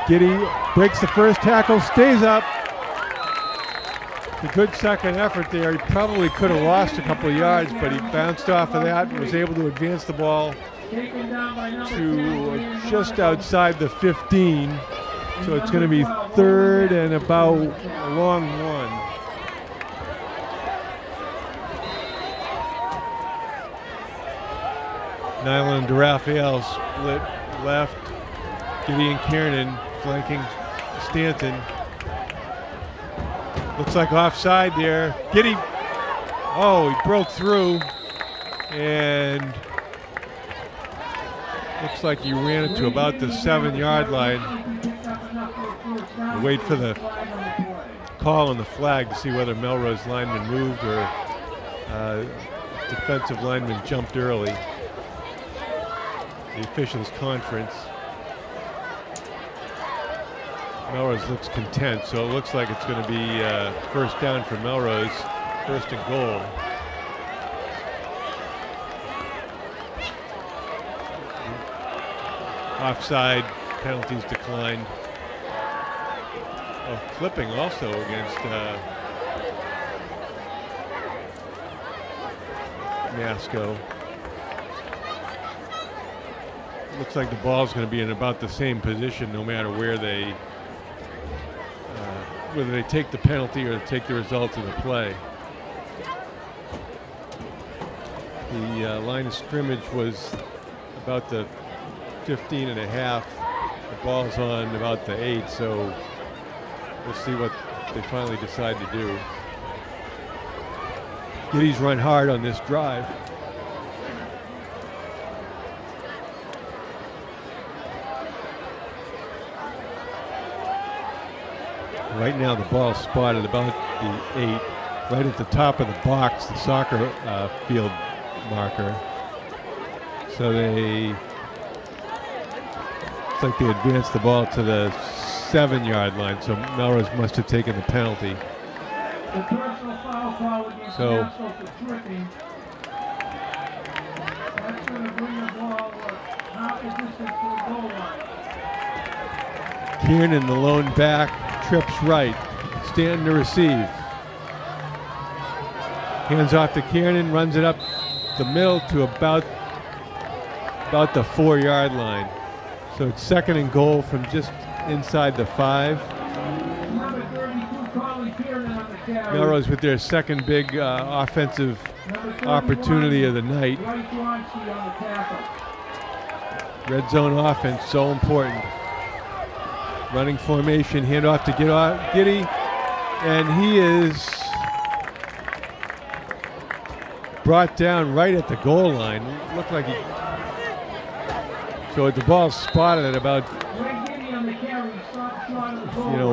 Giddy breaks the first tackle, stays up. A good second effort there. He probably could have lost a couple of yards, but he bounced off of that and was able to advance the ball to just outside the 15. So it's going to be 3rd and about a long one. Nyland and DeRaphael split left. Giddy and Kiernan flanking Stanton. Looks like offside there. Giddy, oh, he broke through. And looks like he ran it to about the 7-yard line. We'll wait for the call on the flag to see whether Melrose lineman moved or defensive lineman jumped early. The officials' conference. Melrose looks content, so it looks like it's going to be 1st down for Melrose, 1st and goal. Offside, penalties declined. clipping also against MASCO. Looks like the ball's going to be in about the same position no matter where they, whether they take the penalty or take the result of the play. The line of scrimmage was about the 15 and a half. The ball's on about the 8, so we'll see what they finally decide to do. Giddy's run hard on this drive. Right now the ball's spotted about the 8, right at the top of the box, the soccer field marker. So looks like they advanced the ball to the 7-yard line, so Melrose must have taken the penalty. The personal foul call against So MASCO for tripping. That's going to bring the ball half the distance to the goal line. Kiernan, the lone back, trips right. Stanton to receive. Hands off to Kiernan, runs it up the middle to about the 4-yard line. So it's 2nd and goal from just inside the 5. Number 32, Colin Kiernan on the carry. Melrose with their second big offensive opportunity of the night. Right Raunchy on the tackle. Red zone offense, so important. Running formation, handoff to Giddy, and he is brought down right at the goal line. Looked like he. So the ball's spotted at about,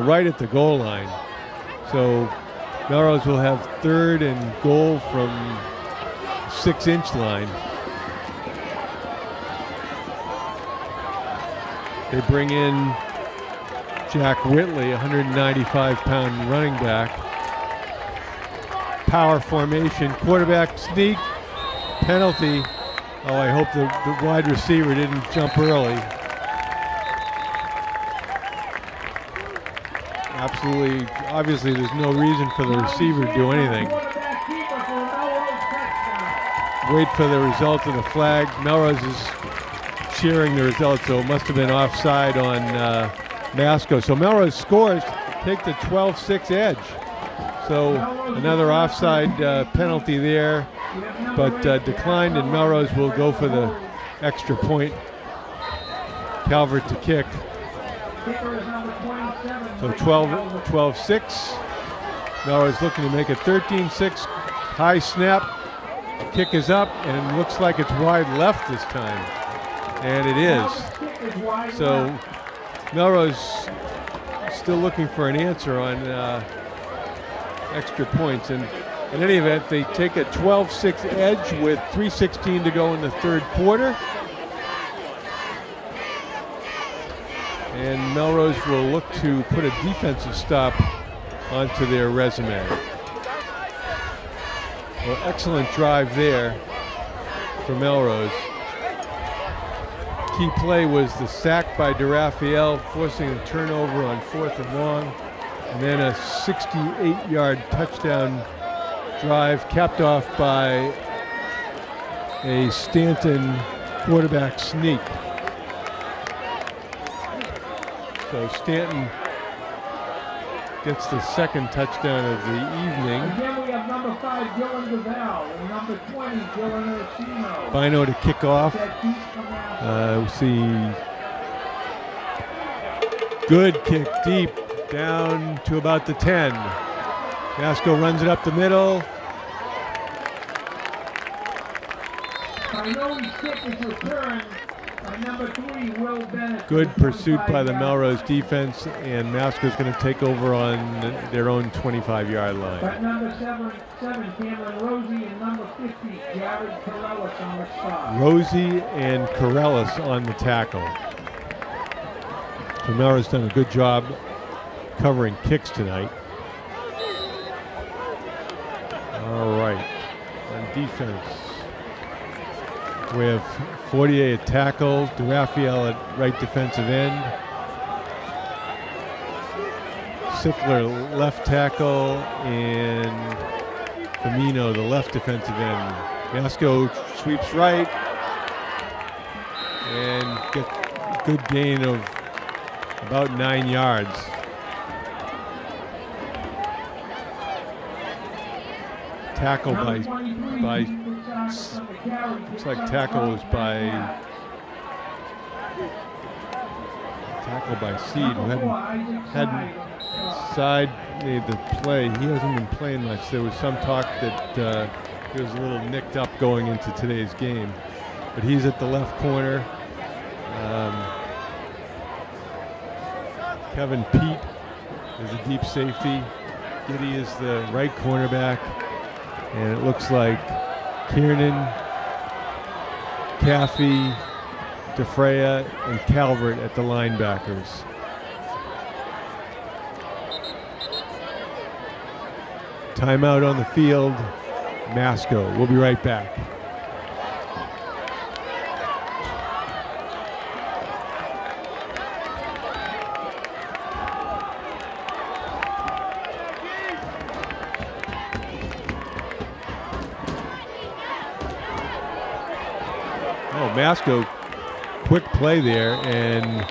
right at the goal line. So Melrose will have 3rd and goal from 6-inch line. They bring in Jack Whitley, 195-pound running back. Power formation, quarterback sneak, penalty. Oh, I hope the wide receiver didn't jump early. Absolutely, obviously there's no reason for the receiver to do anything. Wait for the result of the flag. Melrose is cheering the result, so it must have been offside on MASCO. So Melrose scores, take the 12-6 edge. So another offside penalty there, but declined, and Melrose will go for the extra point. Calvert to kick. So 12-6. Melrose looking to make it 13-6. High snap. Kick is up, and looks like it's wide left this time. And it is. So Melrose still looking for an answer on extra points. And in any event, they take a 12-6 edge with 3:16 to go in the 3rd quarter. And Melrose will look to put a defensive stop onto their resume. Well, excellent drive there for Melrose. Key play was the sack by DeRaphael, forcing a turnover on 4th and long, and then a 68-yard touchdown drive capped off by a Stanton quarterback sneak. So Stanton gets the 2nd touchdown of the evening. Again, we have number 5, Dylan Gavell, and number 20, Dylan Orsino. Bino to kick off. We see good kick deep down to about the 10. MASCO runs it up the middle. Kick is returned by number 3, Will Bennett. Good pursuit by the Melrose defense, and MASCO's going to take over on their own 25-yard line. But number 7, Cameron Rosie, and number 50, Jared Corellis on the spot. Rosie and Corellis on the tackle. So Melrose done a good job covering kicks tonight. All right, on defense, we have Fortier at tackle, DeRaphael at right defensive end, Sickler, left tackle, and Firmino, the left defensive end. MASCO sweeps right and gets a good gain of about 9 yards. Tackle by looks like tackle was by Seed, who hadn't side made the play. He hasn't been playing much. There was some talk that he was a little nicked up going into today's game, but he's at the left corner. Kevin Pete is a deep safety. Giddy is the right cornerback, and it looks like Kiernan, Caffey, DeFrea, and Calvert at the linebackers. Timeout on the field, MASCO. We'll be right back. Oh, MASCO, quick play there and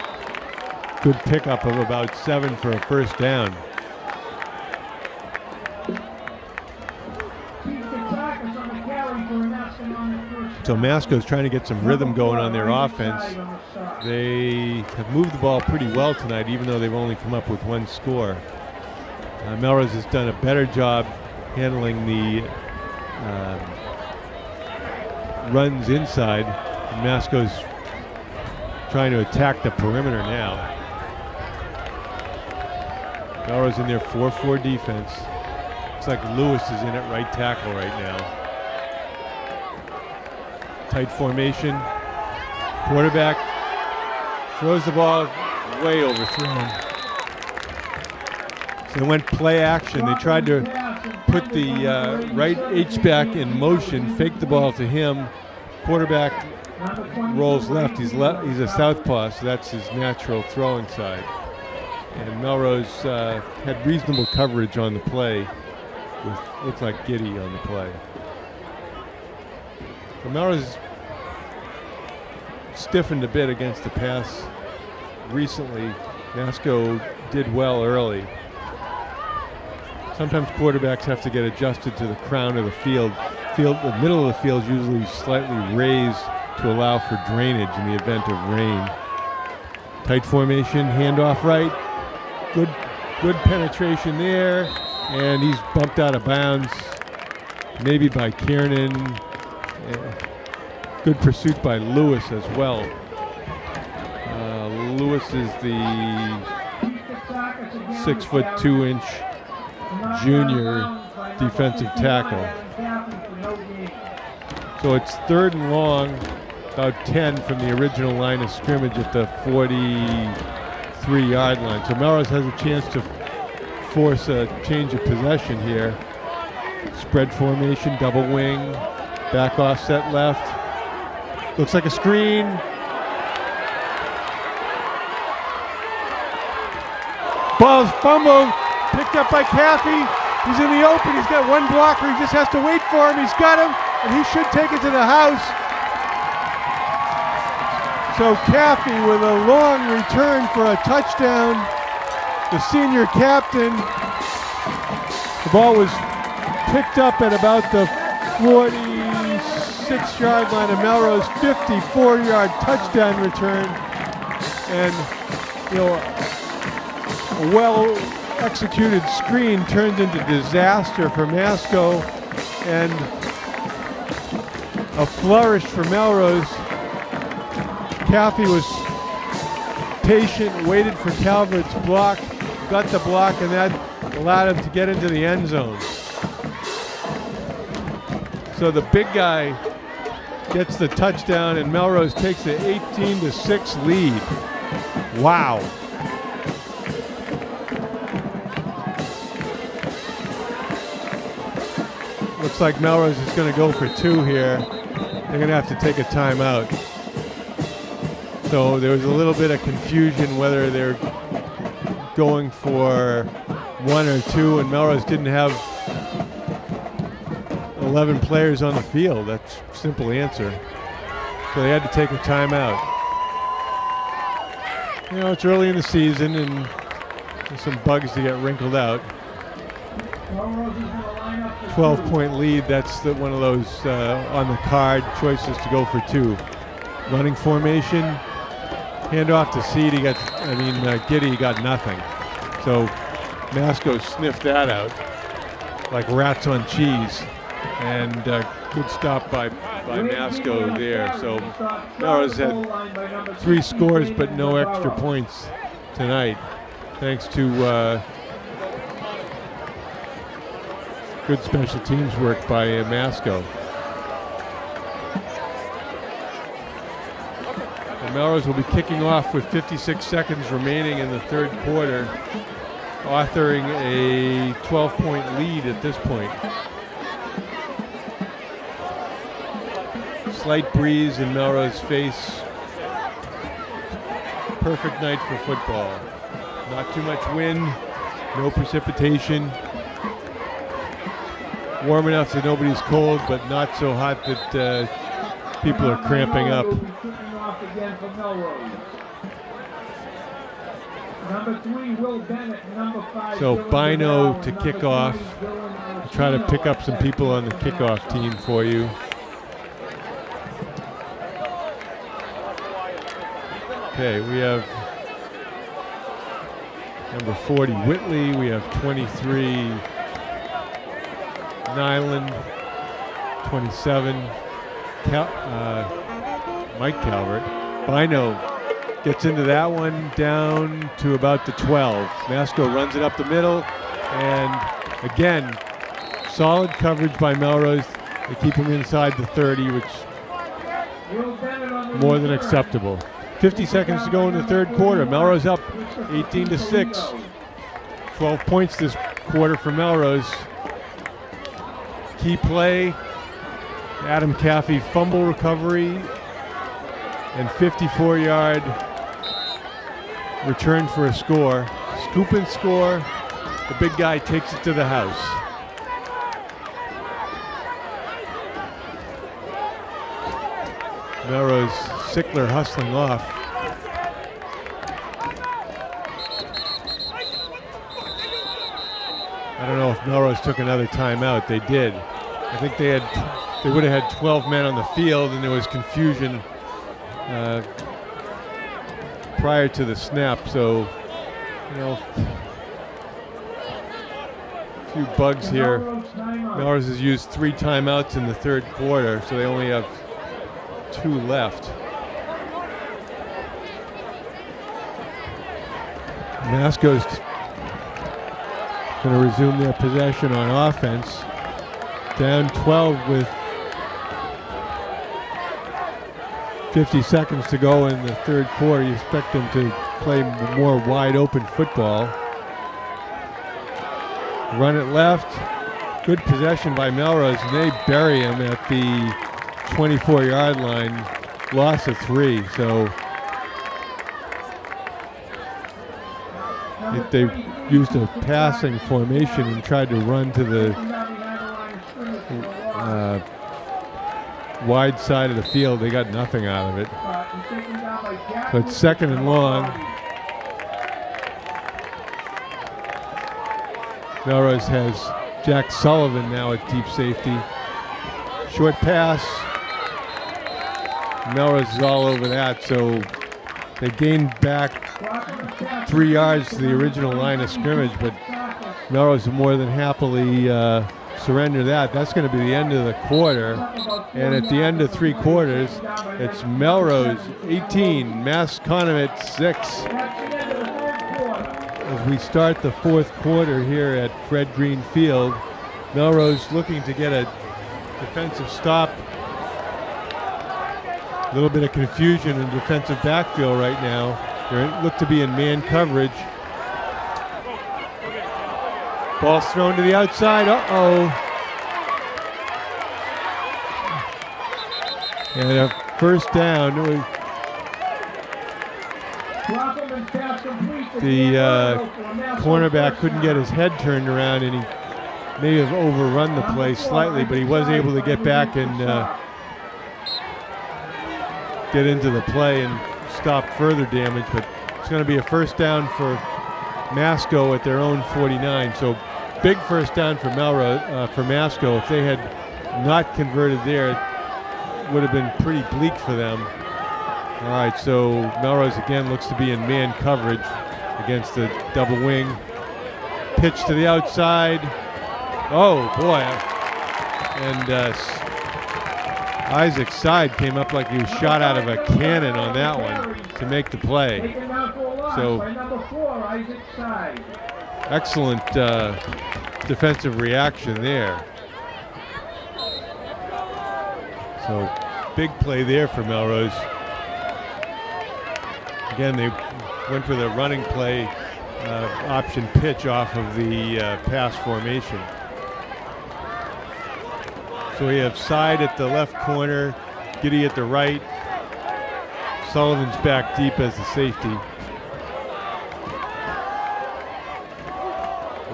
good pickup of about 7 for a first down. So MASCO's trying to get some rhythm going on their offense. They have moved the ball pretty well tonight, even though they've only come up with 1 score. Melrose has done a better job handling the runs inside. MASCO's trying to attack the perimeter now. Melrose in their 4-4 defense. Looks like Lewis is in at right tackle right now. Tight formation. Quarterback throws the ball way overthrown. So they went play action. They tried to put the right H-back in motion, fake the ball to him. Quarterback rolls left. He's a southpaw, so that's his natural throwing side. And Melrose had reasonable coverage on the play, with looks like Giddy on the play. So Melrose stiffened a bit against the pass recently. MASCO did well early. Sometimes quarterbacks have to get adjusted to the crown of the field. The middle of the field is usually slightly raised to allow for drainage in the event of rain. Tight formation, handoff right. Good penetration there, and he's bumped out of bounds, maybe by Kiernan. Good pursuit by Lewis as well. Lewis is the 6'2" junior defensive tackle. So it's 3rd and long, about 10 from the original line of scrimmage at the 43-yard line. So Melrose has a chance to force a change of possession here. Spread formation, double wing, back offset left. Looks like a screen. Ball's fumbled, picked up by Caffey. He's in the open, he's got 1 blocker, he just has to wait for him. He's got him, and he should take it to the house. So Caffey with a long return for a touchdown. The senior captain. The ball was picked up at about the 46-yard line of Melrose, 54-yard touchdown return. And, a well-executed screen turned into disaster for MASCO, and a flourish for Melrose. Caffey was patient, waited for Calvert's block, got the block, and that allowed him to get into the end zone. So the big guy gets the touchdown, and Melrose takes the 18-6 lead. Wow. Looks like Melrose is going to go for 2 here. They're going to have to take a timeout. So there was a little bit of confusion whether they're going for 1 or 2, and Melrose didn't have 11 players on the field. That's a simple answer. So they had to take a timeout. You know, it's early in the season, and there's some bugs to get wrinkled out. 12-point lead, that's one of those on the card choices to go for 2. Running formation, handoff to Seed, Giddy got nothing. So MASCO sniffed that out like rats on cheese, and good stop by MASCO there. So Melrose had 3 scores but no extra points tonight, thanks to good special teams work by MASCO. And Melrose will be kicking off with 56 seconds remaining in the third quarter, authoring a 12-point lead at this point. Slight breeze in Melrose face. Perfect night for football. Not too much wind, no precipitation. Warm enough that nobody's cold, but not so hot that people are cramping up. So Bino to kick off. I'll try to pick up some people on the kickoff team for you. Okay, we have number 40 Whitley, we have 23 Nyland, 27 Mike Calvert. Bino gets into that one, down to about the 12. MASCO runs it up the middle, and again, solid coverage by Melrose. They keep him inside the 30, which is more than acceptable. 50 seconds to go in the third quarter. Melrose up 18-6. 12 points this quarter for Melrose. Key play, Adam Caffey fumble recovery and 54-yard return for a score. Scoop and score. The big guy takes it to the house. Melrose Sickler hustling off. I don't know if Melrose took another timeout. They did. I think they would have had 12 men on the field, and there was confusion prior to the snap. So, you know, a few bugs here. Melrose has used 3 timeouts in the third quarter, so they only have 2 left. MASCO's going to resume their possession on offense. Down 12 with 50 seconds to go in the third quarter. You expect them to play more wide open football. Run it left. Good possession by Melrose, and they bury him at the 24-yard line. Loss of 3. So they used a passing formation and tried to run to the wide side of the field. They got nothing out of it. So it's 2nd and long. Melrose has Jack Sullivan now at deep safety. Short pass. Melrose is all over that, so they gained back 3 yards to the original line of scrimmage, but Melrose more than happily surrender that. That's going to be the end of the quarter, and at the end of 3 quarters, it's Melrose 18, Masconomet 6. As we start the fourth quarter here at Fred Green Field, Melrose looking to get a defensive stop. A little bit of confusion in defensive backfield right now. They look to be in man coverage. Ball's thrown to the outside. Uh-oh. And a first down. the cornerback couldn't get his head turned around, and he may have overrun the play slightly, but he was able to get back and get into the play and stop further damage. But it's going to be a first down for MASCO at their own 49. So big first down for Melrose, for MASCO. If they had not converted there, it would have been pretty bleak for them. All right, so Melrose again looks to be in man coverage against the double wing. Pitch to the outside. Oh boy! And Isaac's side came up like he was shot out of a cannon on that one to make the play. So excellent defensive reaction there. So big play there for Melrose. Again, they went for the running play option pitch off of the pass formation. So we have Side at the left corner, Giddy at the right. Sullivan's back deep as the safety.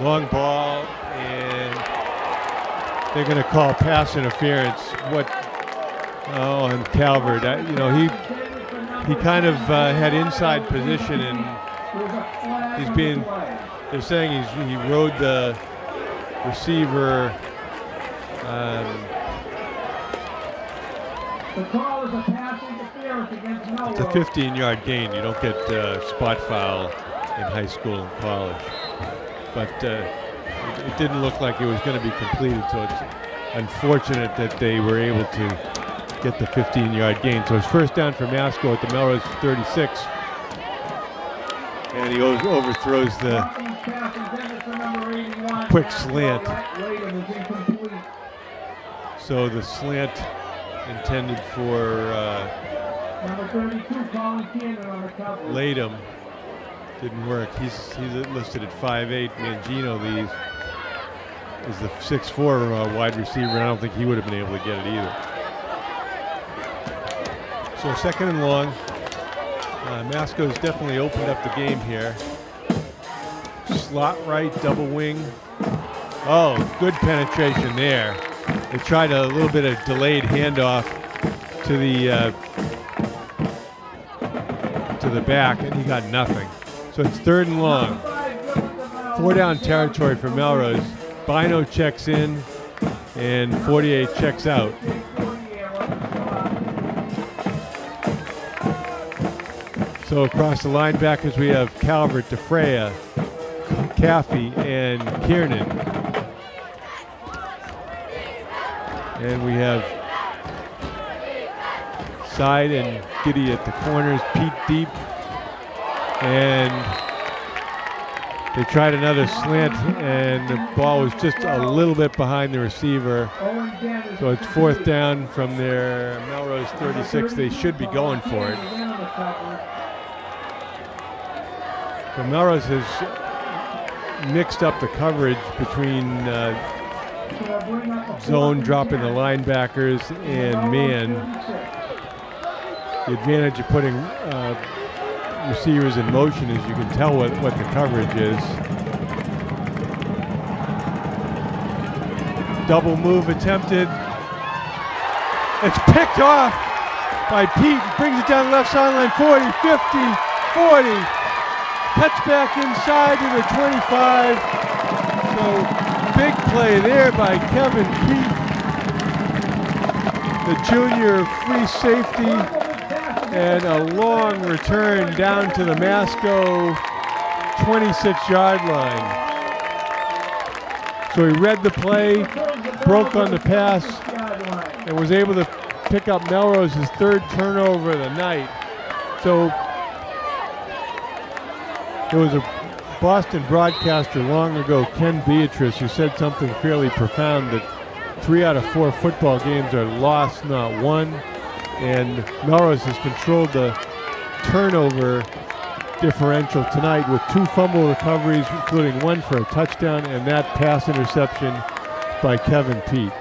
Long ball, and they're going to call pass interference. On Calvert. He kind of had inside position, and they're saying he rode the receiver. The call is a pass interference against Melrose. It's a 15-yard gain. You don't get spot foul in high school and college. But it didn't look like it was going to be completed, so it's unfortunate that they were able to get the 15-yard gain. So it's first down for MASCO at the Melrose 36. And he overthrows the quick slant. So the slant intended for Latham didn't work. He's listed at 5'8". Mangino is the 6'4" wide receiver, and I don't think he would have been able to get it either. So second and long. MASCO's definitely opened up the game here. Slot right, double wing. Oh, good penetration there. They tried a little bit of delayed handoff to the back, and he got nothing. So it's third and long. 4 down territory for Melrose. Bino checks in, and 48 checks out. So across the linebackers, we have Calvert, DeFrea, Caffey, and Kiernan. And we have Side and Giddy at the corners, Pete deep. And they tried another slant, and the ball was just a little bit behind the receiver. So it's fourth down from their Melrose 36. They should be going for it. So Melrose has mixed up the coverage between zone dropping the linebackers and man. The advantage of putting receivers in motion is you can tell what the coverage is. Double move attempted. It's picked off by Pete. Brings it down the left sideline. 40, 50, 40. Touchback inside to the 25. So big play there by Kevin Pete, the junior free safety, and a long return down to the MASCO 26-yard line. So he read the play, broke on the pass, and was able to pick up Melrose's third turnover of the night. So there was a Boston broadcaster long ago, Ken Beatrice, who said something fairly profound, that 3 out of 4 football games are lost, not won. And Melrose has controlled the turnover differential tonight with 2 fumble recoveries, including 1 for a touchdown, and that pass interception by Kevin Pete.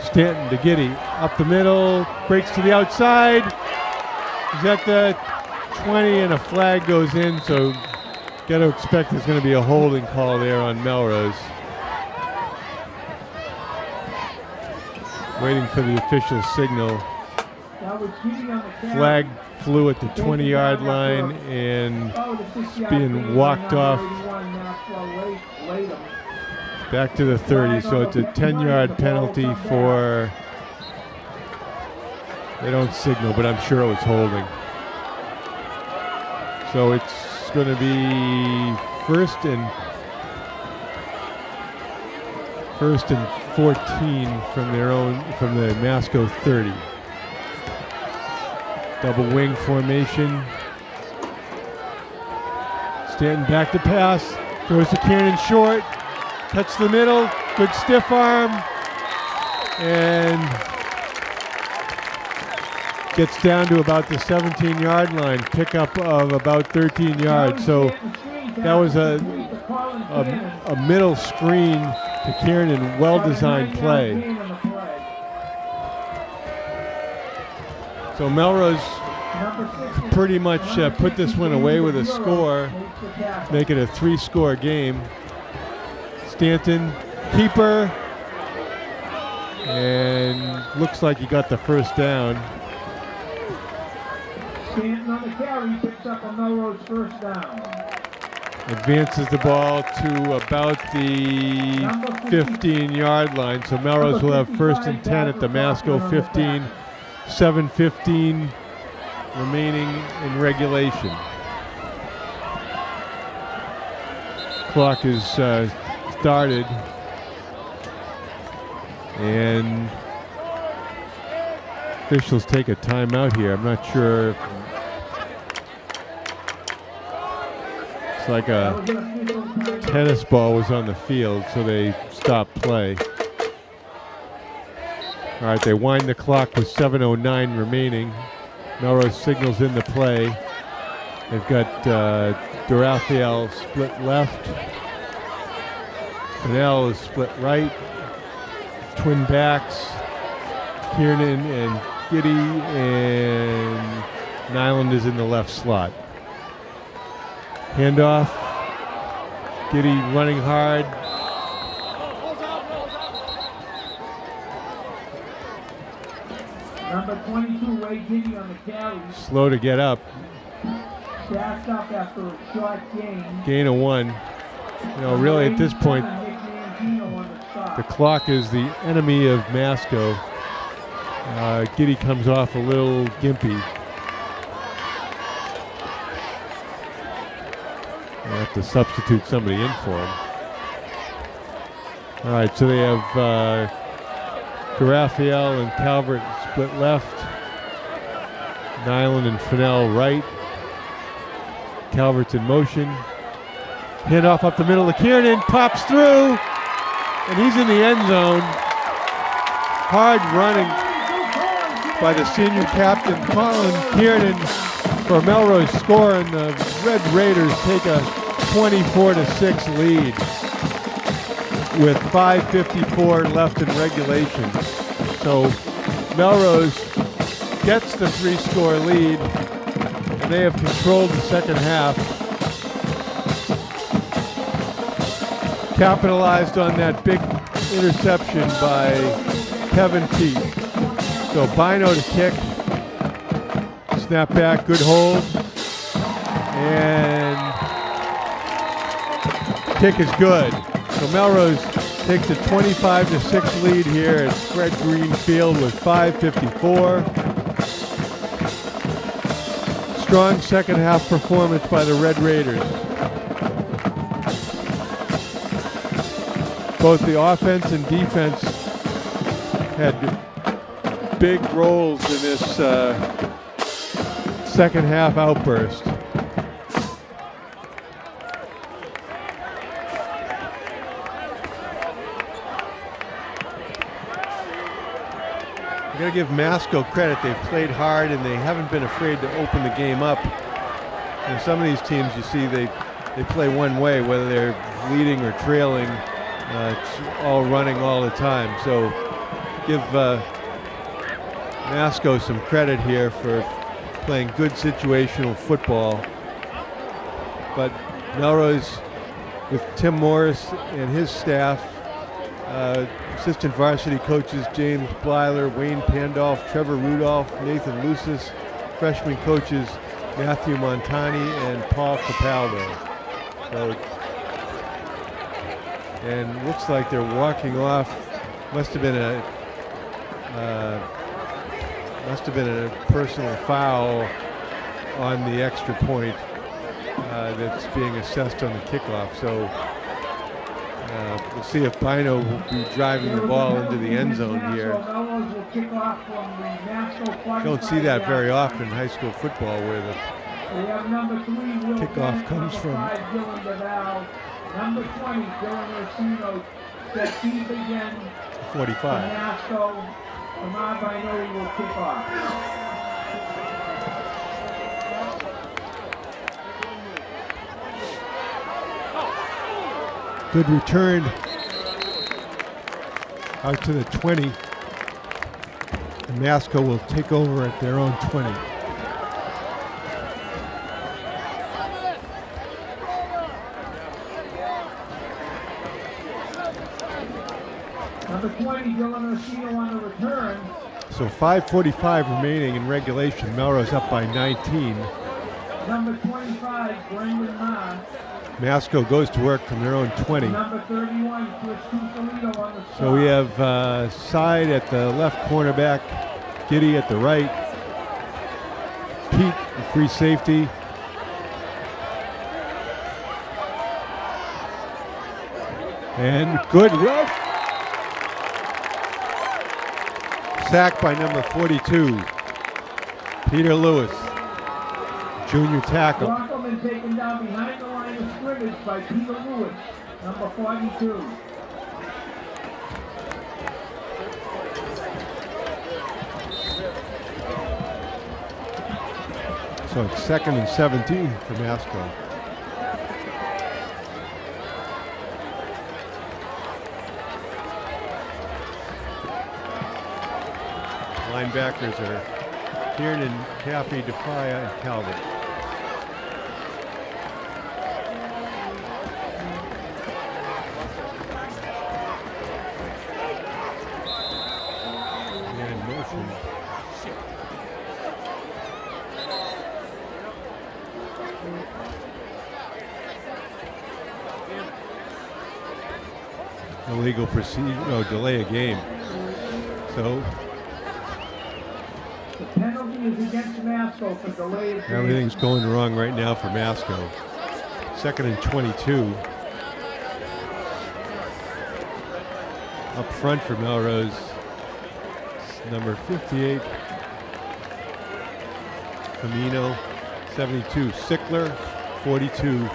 Stanton to Giddy, up the middle, breaks to the outside. He's at the 20 and a flag goes in, so got to expect there's going to be a holding call there on Melrose. Waiting for the official signal. Flag flew at the 20-yard line and it's being walked off back to the 30. So it's a 10-yard penalty for, they don't signal, but I'm sure it was holding. So it's going to be first and 14 from the MASCO 30. Double wing formation. Stanton back to pass. Throws to Kiernan short. Cuts the middle. Good stiff arm. And gets down to about the 17-yard line. Pickup of about 13 yards. So that was a middle screen to Kiernan. Well-designed play. So Melrose pretty much put this one away with a score, make it a 3-score game. Stanton, keeper, and looks like he got the first down. Stanton on the carry picks up a Melrose first down. Advances the ball to about the 15-yard line, so Melrose will have first and 10 at the MASCO 15. 7:15 remaining in regulation. Clock is started, and officials take a timeout here. I'm not sure. It's like a tennis ball was on the field, so they stopped play. All right, they wind the clock with 7:09 remaining. Melrose signals in the play. They've got DeRaphael split left. Fennell is split right. Twin backs. Kiernan and Giddy, and Nyland is in the left slot. Handoff. Giddy running hard. Number 22, Ray Giddy on the carry. Slow to get up. Fast up after a short gain. Gain of 1. You know, really at this point, the clock is the enemy of MASCO. Giddy comes off a little gimpy. I have to substitute somebody in for him. All right, so they have DeRaphael and Calvert split left. Nyland and Fennell right. Calvert's in motion. Handoff up the middle to Kiernan, pops through, and he's in the end zone. Hard running by the senior captain, Colin Kiernan, for Melrose score, and the Red Raiders take a 24-6 lead with 5:54 left in regulation. So Melrose gets the 3-score lead, and they have controlled the second half. Capitalized on that big interception by Kevin T. So Bino to kick. Snap back, good hold. And kick is good. So Melrose takes a 25-6 lead here at Fred Green Field with 5:54. Strong second half performance by the Red Raiders. Both the offense and defense had big roles in this second half outburst. You gotta give MASCO credit. They've played hard and they haven't been afraid to open the game up. And some of these teams, you see, they play one way, whether they're leading or trailing. It's all running all the time. So give MASCO some credit here for playing good situational football. But Melrose, with Tim Morris and his staff, assistant varsity coaches James Blyler, Wayne Pandolf, Trevor Rudolph, Nathan Lucis, freshman coaches Matthew Montani and Paul Capaldo. So, and looks like they're walking off. Must have been a personal foul on the extra point that's being assessed on the kickoff. So we'll see if Bino will be driving the ball into the end zone here. Don't see that very often in high school football where the kickoff comes from. Number 20, Dylan Orsino, set deep again. 45. MASCO, Amar Binoli will kick off. Good return out to the 20. And MASCO will take over at their own 20. Number 20, Dylan Orsino on the return. So 5:45 remaining in regulation. Melrose up by 19. Number 25, Brendan Ma. MASCO goes to work from their own 20. Number 31, Chris Cusolino on the stop. So we have Side at the left cornerback, Giddy at the right, Pete, the free safety. And good rush. Sacked by number 42, Peter Lewis, junior tackle. Rockelman taken down behind the line of scrimmage by Peter Lewis, number 42. So it's 2nd and 17 for MASCO. Linebackers are Kiernan, Caffey, DeFria, and Calvert. And motion. Illegal procedure, delay a game. So The penalty is against MASCO for delay of game. everything's going wrong right now for MASCO. 2nd and 22. Up front for Melrose, number 58, Firmino, 72, Sickler, 42,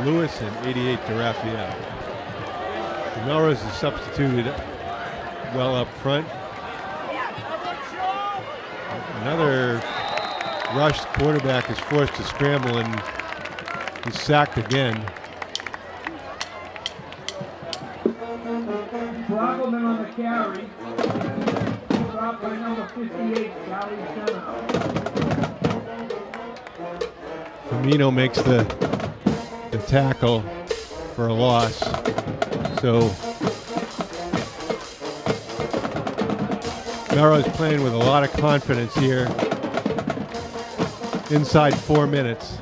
Lewis, and 88 DeRaffaele. Melrose is substituted well up front. Another rushed quarterback is forced to scramble and he's sacked again. Rockelman on the carry. Dropped by number 58, Gary Center. Firmino makes the tackle for a loss. So Melrose playing with a lot of confidence here. Inside 4 minutes.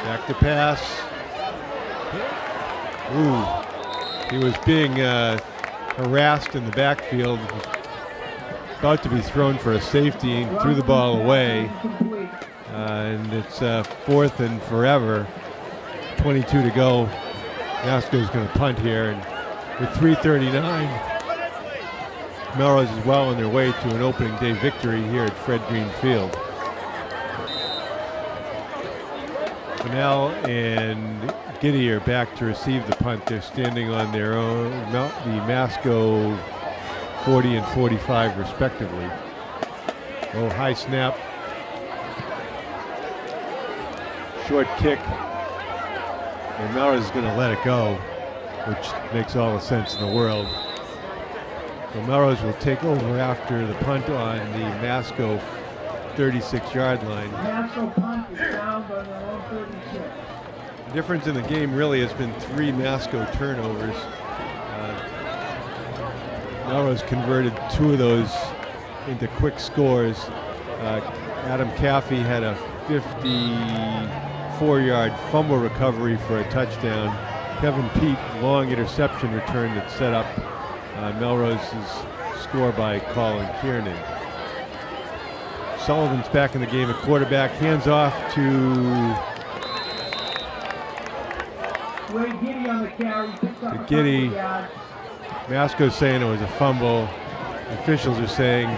Back to pass. Ooh, he was being harassed in the backfield. About to be thrown for a safety and threw the ball away. And it's 4th and forever. 22 to go. MASCO's going to punt here, and with 3:39, Melrose is well on their way to an opening day victory here at Fred Green Field. Fennell and Giddy are back to receive the punt. They're standing on their own, the MASCO 40 and 45 respectively. Oh, high snap. Short kick. And Melrose is going to let it go, which makes all the sense in the world. So Melrose will take over after the punt on the MASCO 36-yard line. MASCO punt is down by their own 36. The difference in the game really has been 3 MASCO turnovers. Melrose converted 2 of those into quick scores. Adam Caffey had a 54-yard fumble recovery for a touchdown. Kevin Pete, long interception return that set up Melrose's score by Colin Kiernan. Sullivan's back in the game at quarterback. Hands off to Giddy on the carry. Giddy. MASCO's saying it was a fumble. Officials are saying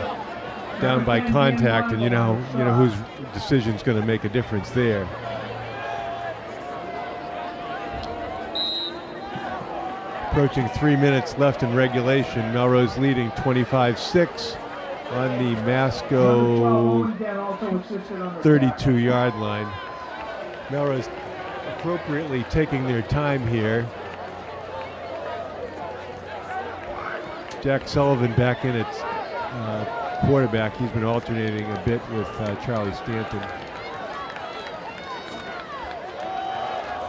down by contact, and you know whose decision's going to make a difference there. Approaching 3 minutes left in regulation. Melrose leading 25-6 on the MASCO 32-yard line. Melrose appropriately taking their time here. Jack Sullivan back in at quarterback. He's been alternating a bit with Charlie Stanton.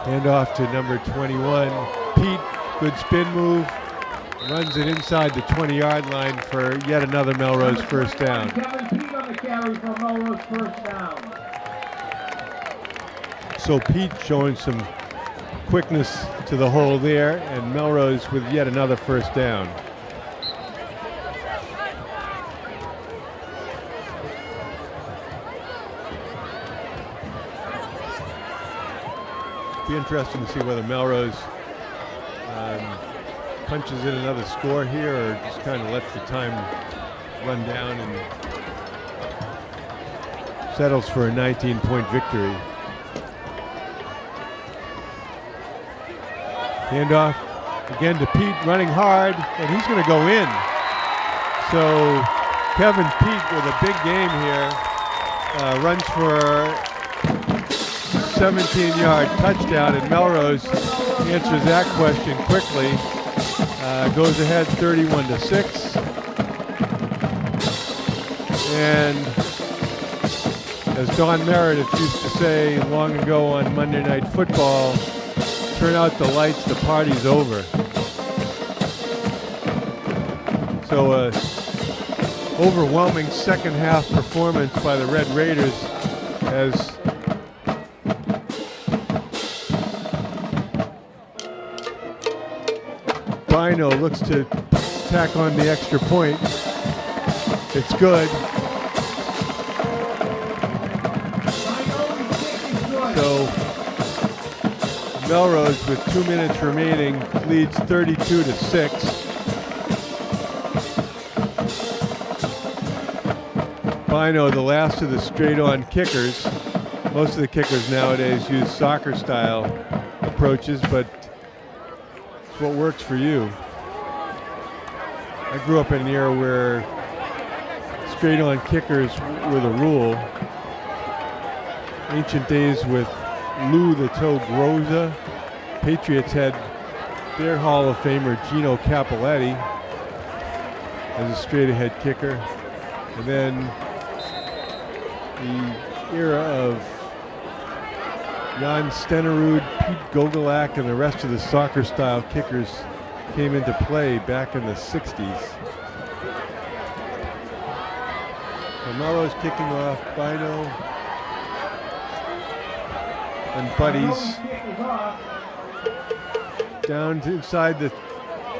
Hand off to number 21, Pete. Good spin move. Runs it inside the 20-yard line for yet another Melrose first down. Kevin Pete on the carry for Melrose first down. So Pete showing some quickness to the hole there, and Melrose with yet another first down. Be interesting to see whether Melrose punches in another score here or just kind of lets the time run down and settles for a 19-point victory. Handoff again to Pete, running hard, and he's going to go in. So Kevin Pete with a big game here, runs for 17-yard touchdown, and Melrose answers that question quickly. Goes ahead 31-6. And as Don Meredith used to say long ago on Monday Night Football, turn out the lights, the party's over. So overwhelming second half performance by the Red Raiders as Bino looks to tack on the extra point. It's good. So Melrose with 2 minutes remaining leads 32-6. Bino, the last of the straight-on kickers. Most of the kickers nowadays use soccer-style approaches, but it's what works for you. I grew up in an era where straight-on kickers were the rule. Ancient days with Lou the Toe Groza. Patriots had their Hall of Famer Gino Cappelletti as a straight-ahead kicker. And then the era of Jan Stenerud, Pete Gogolak, and the rest of the soccer-style kickers came into play back in the 60s. So Melrose kicking off, Bino and buddies down to inside the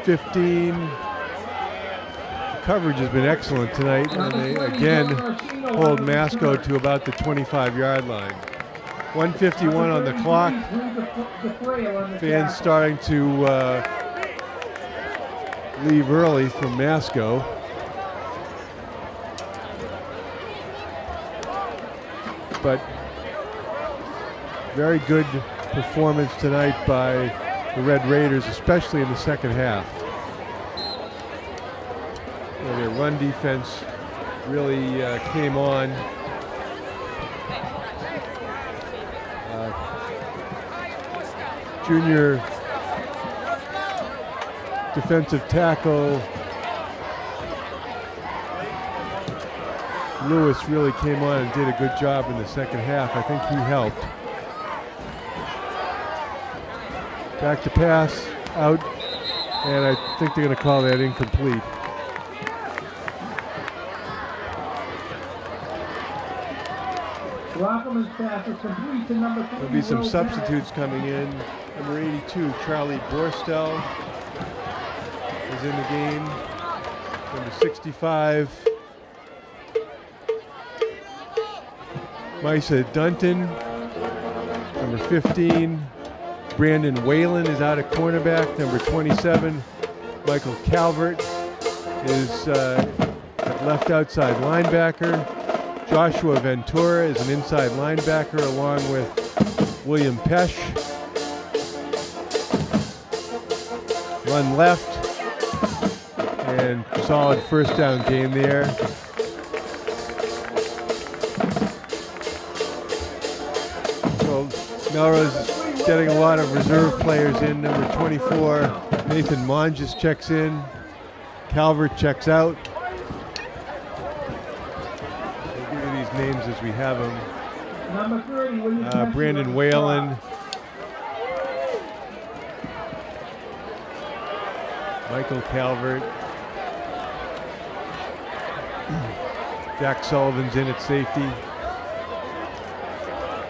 15. The coverage has been excellent tonight, and they again hold MASCO to about the 25-yard line. 1:51 on the clock. Fans starting to leave early from MASCO. But very good performance tonight by the Red Raiders, especially in the second half. Their run defense really came on. Junior defensive tackle Lewis really came on and did a good job in the second half. I think he helped. Back to pass, out, and I think they're going to call that incomplete. Rockelman's pass is complete to number 3. There'll be some substitutes coming in. Number 82, Charlie Borstel is in the game. Number 65, Misa Dunton. Number 15, Brandon Whalen is out at cornerback. Number 27, Michael Calvert is at left outside linebacker. Joshua Ventura is an inside linebacker along with William Pesh. Run left, and solid first down game there. So Melrose is getting a lot of reserve players in. Number 24, Nathan Monges checks in. Calvert checks out. We'll give you these names as we have them. Number 30, William Brandon Whalen. Michael Calvert. Jack Sullivan's in at safety.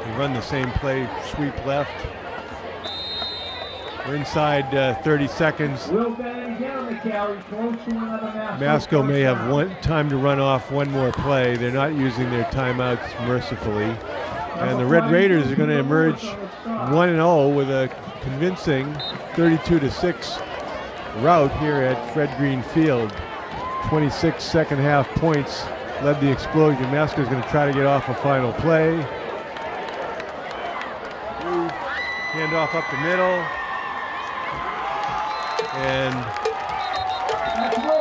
They run the same play, sweep left. We're inside 30 seconds. MASCO may have time to run off one more play. They're not using their timeouts mercifully. And the Red Raiders are going to emerge 1-0 with a convincing 32-6 rout here at Fred Green Field. 26 second half points led the explosion. MASCO is going to try to get off a final play. Hand off up the middle. And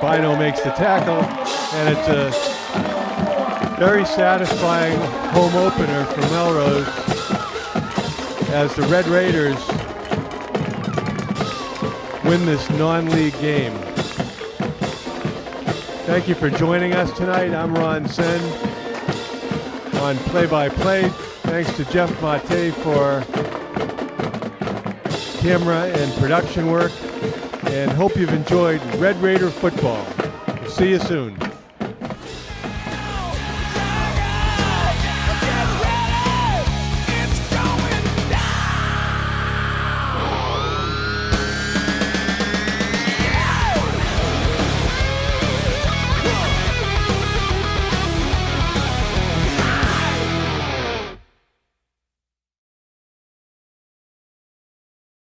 Bino makes the tackle. And it's a very satisfying home opener for Melrose as the Red Raiders win this non-league game. Thank you for joining us tonight. I'm Ron Sen on play-by-play. Thanks to Jeff Mate for camera and production work. And hope you've enjoyed Red Raider football. We'll see you soon.